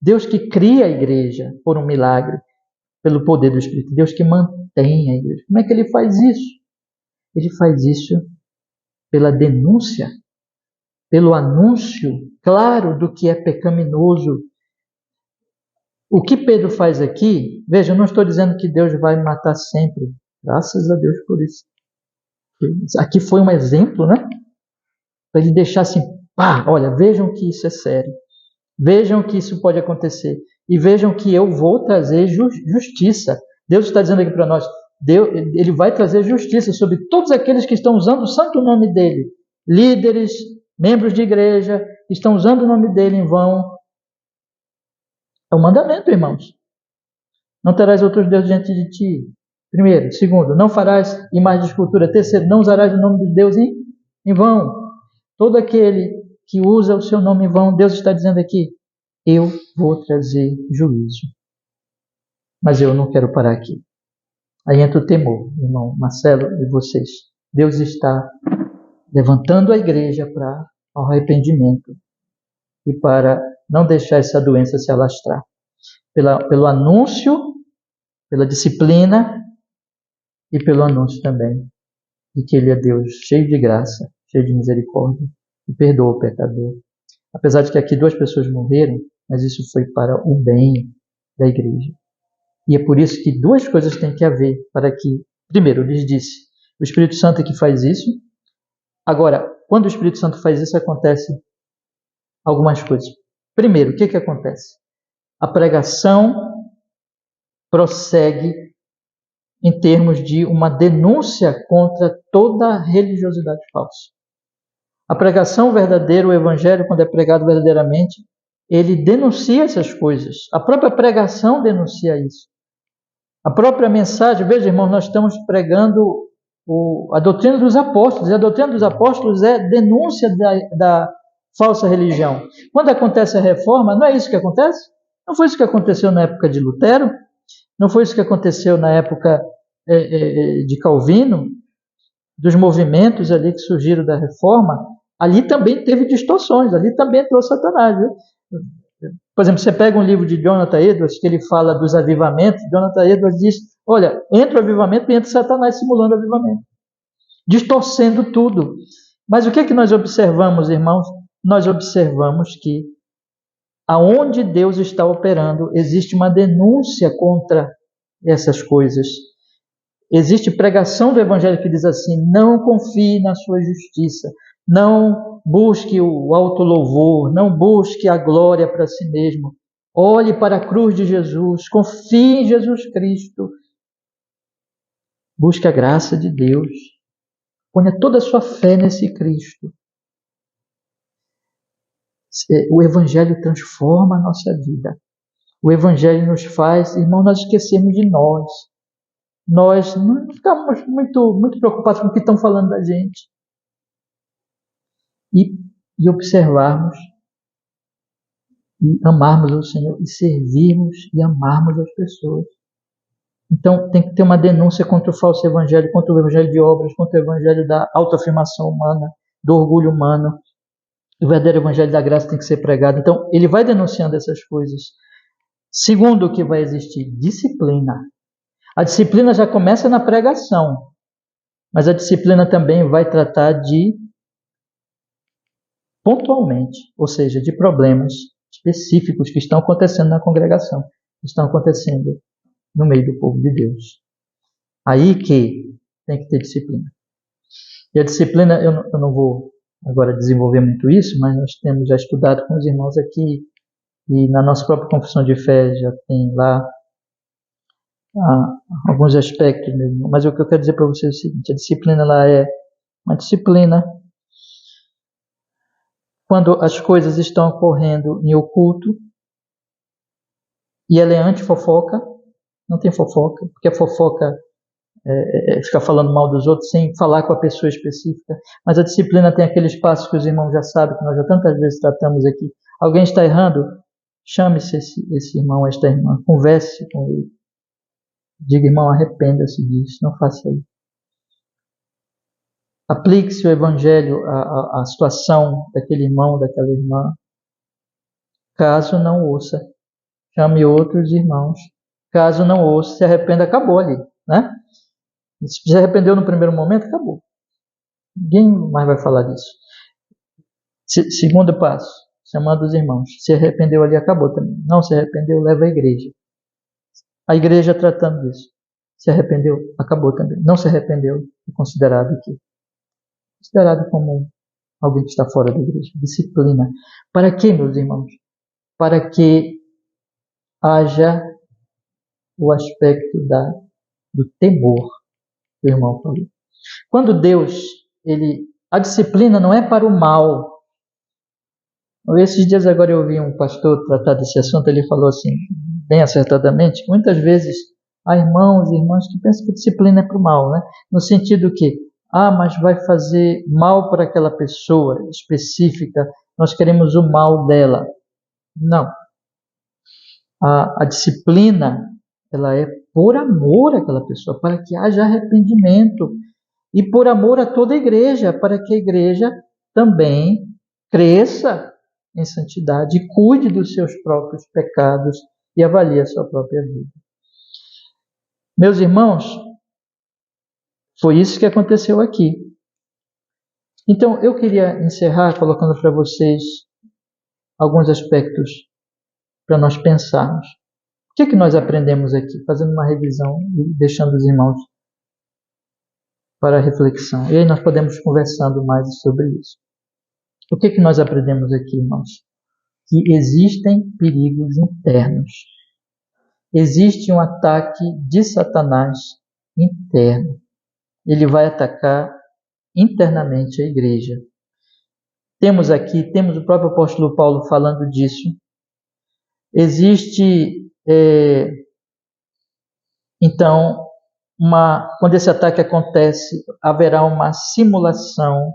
Deus que cria a igreja por um milagre, pelo poder do Espírito, Deus que mantém a igreja. Como é que ele faz isso? Ele faz isso pela denúncia, pelo anúncio claro do que é pecaminoso. O que Pedro faz aqui, veja, eu não estou dizendo que Deus vai matar sempre, graças a Deus por isso. Aqui foi um exemplo, né? Para ele deixar assim, olha, vejam que isso é sério, vejam que isso pode acontecer, e vejam que eu vou trazer justiça. Deus está dizendo aqui para nós, ele vai trazer justiça sobre todos aqueles que estão usando o santo nome dele, líderes, membros de igreja, que estão usando o nome dele em vão. É um mandamento, irmãos. Não terás outros deuses diante de ti. Primeiro. Segundo, não farás imagem de escultura. Terceiro, não usarás o nome de Deus em vão. Todo aquele que usa o seu nome em vão, Deus está dizendo aqui, eu vou trazer juízo. Mas eu não quero parar aqui. Aí entra o temor, irmão Marcelo e vocês. Deus está levantando a igreja para o arrependimento e para não deixar essa doença se alastrar. Pelo anúncio, pela disciplina e pelo anúncio também de que Ele é Deus cheio de graça, cheio de misericórdia e perdoa o pecador. Apesar de que aqui 2 pessoas morreram, mas isso foi para o bem da igreja. E é por isso que 2 coisas têm que haver para que, primeiro, eu lhes disse, o Espírito Santo é que faz isso. Agora, quando o Espírito Santo faz isso, acontece algumas coisas. Primeiro, o que acontece? A pregação prossegue em termos de uma denúncia contra toda religiosidade falsa. A pregação verdadeira, o evangelho, quando é pregado verdadeiramente, ele denuncia essas coisas. A própria pregação denuncia isso. A própria mensagem, veja, irmãos, nós estamos pregando a doutrina dos apóstolos, e a doutrina dos apóstolos é denúncia da falsa religião. Quando acontece a reforma, não é isso que acontece? Não foi isso que aconteceu na época de Lutero? Não foi isso que aconteceu na época de Calvino? Dos movimentos ali que surgiram da reforma? Ali também teve distorções, ali também entrou Satanás, viu? Por exemplo, você pega um livro de Jonathan Edwards, que ele fala dos avivamentos. Jonathan Edwards diz, olha, entra o avivamento e entra Satanás simulando o avivamento, distorcendo tudo. Mas o que é que nós observamos, irmãos? Nós observamos que aonde Deus está operando, existe uma denúncia contra essas coisas. Existe pregação do evangelho que diz assim, não confie na sua justiça, não busque o autolouvor, não busque a glória para si mesmo. Olhe para a cruz de Jesus, confie em Jesus Cristo. Busque a graça de Deus. Ponha toda a sua fé nesse Cristo. O evangelho transforma a nossa vida. O evangelho nos faz, irmão, nós esquecemos de nós. Nós não ficamos muito preocupados com o que estão falando da gente. E observarmos, e amarmos o Senhor, e servirmos e amarmos as pessoas. Então tem que ter uma denúncia contra o falso evangelho, contra o evangelho de obras, contra o evangelho da autoafirmação humana, do orgulho humano. O verdadeiro evangelho da graça tem que ser pregado. Então ele vai denunciando essas coisas. Segundo, o que vai existir? Disciplina. A disciplina já começa na pregação, mas a disciplina também vai tratar de pontualmente, ou seja, de problemas específicos que estão acontecendo na congregação, que estão acontecendo no meio do povo de Deus. Aí que tem que ter disciplina. E a disciplina, eu não vou agora desenvolver muito isso, mas nós temos já estudado com os irmãos aqui, e na nossa própria confissão de fé já tem lá alguns aspectos mesmo. Mas o que eu quero dizer para vocês é o seguinte, a disciplina ela é uma disciplina quando as coisas estão ocorrendo em oculto, e ela é anti-fofoca, não tem fofoca, porque a fofoca ficar falando mal dos outros sem falar com a pessoa específica. Mas a disciplina tem aquele espaço que os irmãos já sabem, que nós já tantas vezes tratamos aqui. Alguém está errando? Chame-se esse irmão, esta irmã, converse com ele. Diga, irmão, arrependa-se disso, não faça isso. Aplique-se o evangelho à situação daquele irmão, daquela irmã. Caso não ouça, chame outros irmãos. Caso não ouça, se arrependa, acabou ali, né? Se arrependeu no primeiro momento, acabou. Ninguém mais vai falar disso. Segundo passo, chamando os irmãos. Se arrependeu ali, acabou também. Não se arrependeu, leva a igreja. A igreja tratando disso. Se arrependeu, acabou também. Não se arrependeu, é considerado aqui. Considerado como alguém que está fora da igreja. Disciplina. Para quê, meus irmãos? Para que haja o aspecto do temor, que o irmão falou. Quando Deus, a disciplina não é para o mal. Esses dias agora eu ouvi um pastor tratar desse assunto, ele falou assim, bem acertadamente, que muitas vezes há irmãos e irmãs que pensam que a disciplina é para o mal, né? No sentido que, mas vai fazer mal para aquela pessoa específica, nós queremos o mal dela. Não. A disciplina, ela é por amor àquela pessoa, para que haja arrependimento. E por amor a toda a igreja, para que a igreja também cresça em santidade e cuide dos seus próprios pecados e avalie a sua própria vida. Meus irmãos, foi isso que aconteceu aqui. Então, eu queria encerrar colocando para vocês alguns aspectos para nós pensarmos. O que é que nós aprendemos aqui? Fazendo uma revisão e deixando os irmãos para a reflexão. E aí nós podemos conversando mais sobre isso. O que é que nós aprendemos aqui, irmãos? Que existem perigos internos. Existe um ataque de Satanás interno. Ele vai atacar internamente a igreja. Temos o próprio apóstolo Paulo falando disso. Existe, então, quando esse ataque acontece, haverá uma simulação,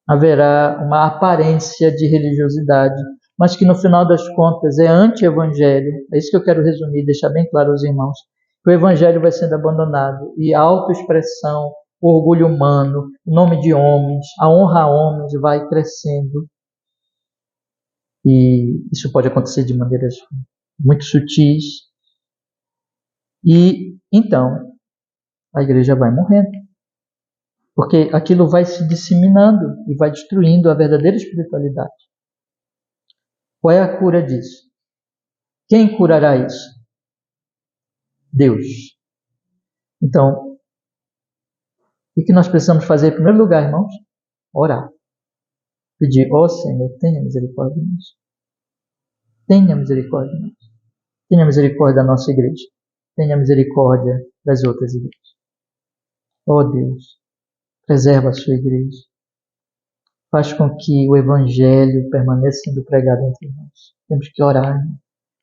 haverá uma aparência de religiosidade, mas que no final das contas é anti-evangelho. É isso que eu quero resumir, deixar bem claro aos irmãos. Que o evangelho vai sendo abandonado e a autoexpressão, o orgulho humano, o nome de homens, a honra a homens vai crescendo. E isso pode acontecer de maneiras muito sutis. E então a igreja vai morrendo. Porque aquilo vai se disseminando e vai destruindo a verdadeira espiritualidade. Qual é a cura disso? Quem curará isso? Deus. Então, o que nós precisamos fazer em primeiro lugar, irmãos? Orar. Pedir, ó Senhor, tenha misericórdia de nós. Tenha misericórdia de nós. Tenha misericórdia da nossa igreja. Tenha misericórdia das outras igrejas. Ó Deus, preserva a sua igreja. Faz com que o evangelho permaneça sendo pregado entre nós. Temos que orar, irmão,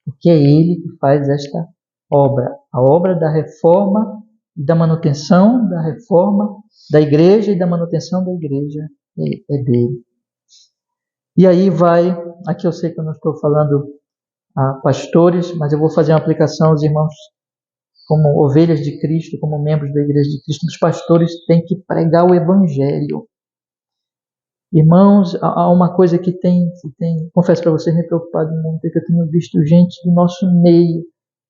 porque é Ele que faz esta obra. A obra da reforma e da manutenção da reforma da igreja e da manutenção da igreja é dele. E aí aqui eu sei que eu não estou falando a pastores, mas eu vou fazer uma aplicação aos irmãos como ovelhas de Cristo, como membros da igreja de Cristo. Os pastores têm que pregar o evangelho. Irmãos, há uma coisa que tem confesso para vocês, me preocupado muito, é que eu tenho visto gente do nosso meio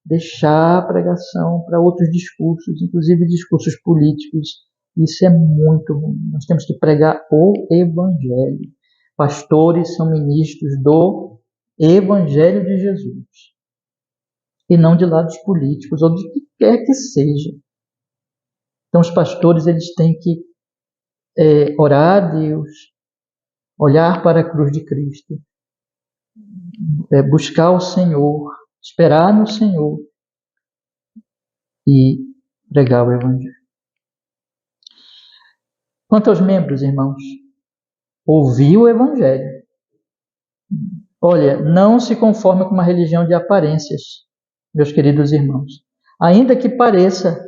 deixar a pregação para outros discursos, inclusive discursos políticos. Isso é muito ruim. Nós temos que pregar o evangelho. Pastores são ministros do evangelho de Jesus e não de lados políticos ou de que quer que seja. Então os pastores eles têm que orar a Deus, olhar para a cruz de Cristo, buscar o Senhor, esperar no Senhor e pregar o evangelho. Quanto aos membros, irmãos, ouvir o evangelho. Olha, não se conforme com uma religião de aparências, meus queridos irmãos. Ainda que pareça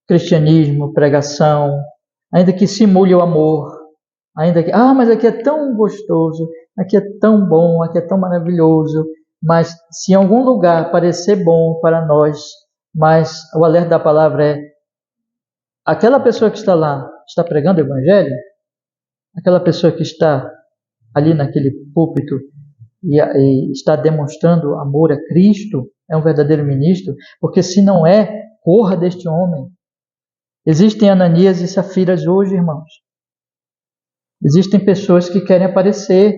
cristianismo, pregação, ainda que simule o amor, ainda que, mas aqui é tão gostoso, aqui é tão bom, aqui é tão maravilhoso, mas se em algum lugar parecer bom para nós, mas o alerta da palavra é, aquela pessoa que está lá, está pregando o evangelho? Aquela pessoa que está ali naquele púlpito e está demonstrando amor a Cristo, é um verdadeiro ministro? Porque se não é, corra deste homem. Existem Ananias e Safiras hoje, irmãos. Existem pessoas que querem aparecer.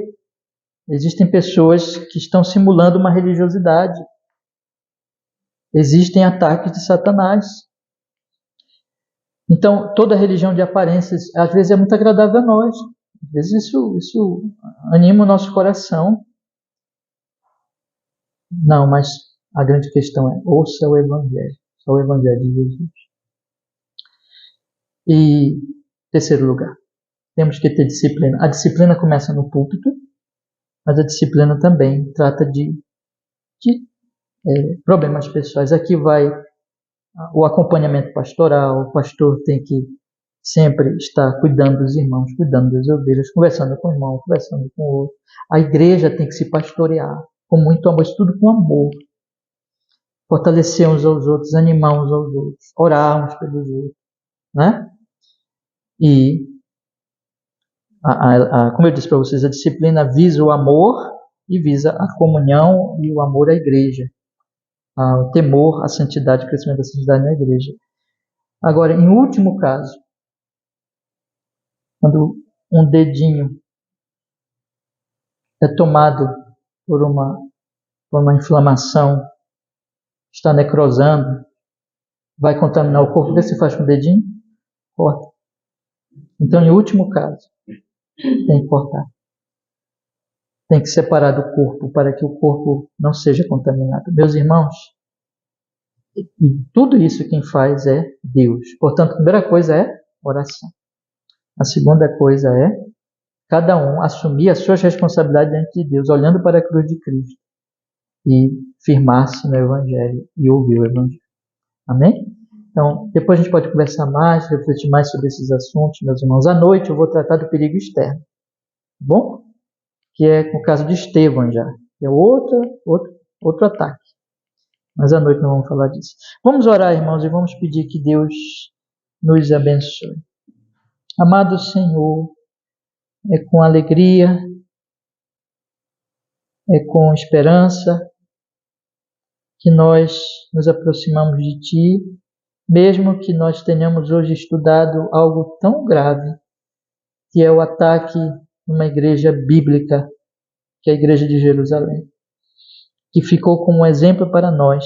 Existem pessoas que estão simulando uma religiosidade. Existem ataques de Satanás. Então, toda religião de aparências, às vezes é muito agradável a nós. Às vezes isso anima o nosso coração. Não, mas a grande questão é, ouça o Evangelho. Só o Evangelho de Jesus. E, terceiro lugar, temos que ter disciplina. A disciplina começa no púlpito, mas a disciplina também trata de problemas pessoais. Aqui vai o acompanhamento pastoral. O pastor tem que sempre estar cuidando dos irmãos, cuidando das ovelhas, conversando com o irmão, conversando com o outro. A igreja tem que se pastorear com muito amor, isso tudo com amor. Fortalecer uns aos outros, animar uns aos outros, orar uns pelos outros, né? E, como eu disse para vocês, a disciplina visa o amor e visa a comunhão e o amor à igreja. O temor, a santidade, o crescimento da santidade na igreja. Agora, em último caso, quando um dedinho é tomado por uma inflamação, está necrosando, vai contaminar o corpo, o que se faz com o dedinho? Corta. Então, em último caso, tem que cortar. Tem que separar do corpo para que o corpo não seja contaminado. Meus irmãos, E tudo isso quem faz é Deus. Portanto, a primeira coisa é oração. A segunda coisa é cada um assumir as suas responsabilidades diante de Deus, olhando para a cruz de Cristo e firmar-se no Evangelho e ouvir o Evangelho. Amém? Então, depois a gente pode conversar mais, refletir mais sobre esses assuntos, meus irmãos. À noite eu vou tratar do perigo externo, tá bom? Que é o caso de Estevão já, que é outro ataque. Mas à noite não vamos falar disso. Vamos orar, irmãos, e vamos pedir que Deus nos abençoe. Amado Senhor, é com alegria, é com esperança que nós nos aproximamos de Ti, mesmo que nós tenhamos hoje estudado algo tão grave, que é o ataque numa igreja bíblica, que é a igreja de Jerusalém, que ficou como um exemplo para nós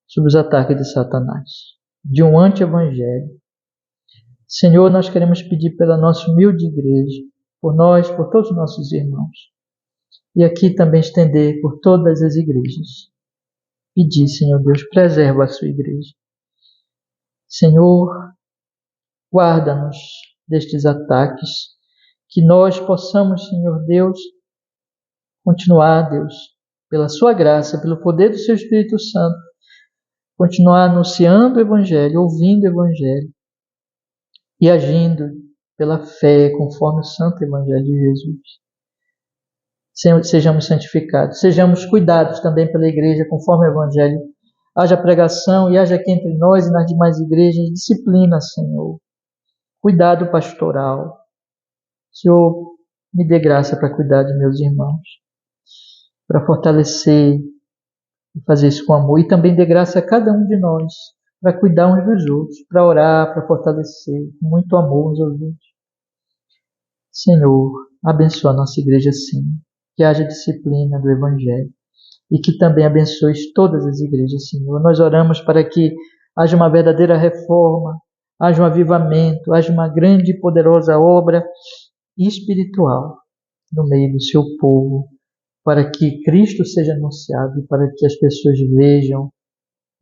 sobre os ataques de Satanás, de um anti-evangelho. Senhor, nós queremos pedir pela nossa humilde igreja, por nós, por todos os nossos irmãos, e aqui também estender por todas as igrejas. Pedir, Senhor Deus, preserva a sua igreja. Senhor, guarda-nos destes ataques, que nós possamos, Senhor Deus, continuar, Deus, pela sua graça, pelo poder do seu Espírito Santo, continuar anunciando o Evangelho, ouvindo o Evangelho e agindo pela fé, conforme o Santo Evangelho de Jesus. Sejamos santificados, sejamos cuidados também pela igreja, conforme o Evangelho. Haja pregação e haja aqui entre nós e nas demais igrejas disciplina, Senhor. Cuidado pastoral. Senhor, me dê graça para cuidar de meus irmãos, para fortalecer e fazer isso com amor. E também dê graça a cada um de nós para cuidar uns dos outros, para orar, para fortalecer, com muito amor uns aos outros. Senhor, abençoa a nossa igreja sim, que haja disciplina do Evangelho e que também abençoes todas as igrejas, Senhor. Nós oramos para que haja uma verdadeira reforma, haja um avivamento, haja uma grande e poderosa obra espiritual no meio do seu povo, para que Cristo seja anunciado e para que as pessoas vejam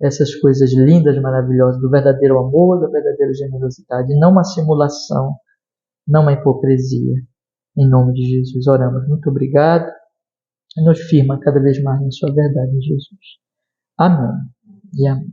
essas coisas lindas, maravilhosas, do verdadeiro amor, da verdadeira generosidade, não uma simulação, não uma hipocrisia. Em nome de Jesus oramos. Muito obrigado. E nos firma cada vez mais na sua verdade, Jesus. Amém e amém.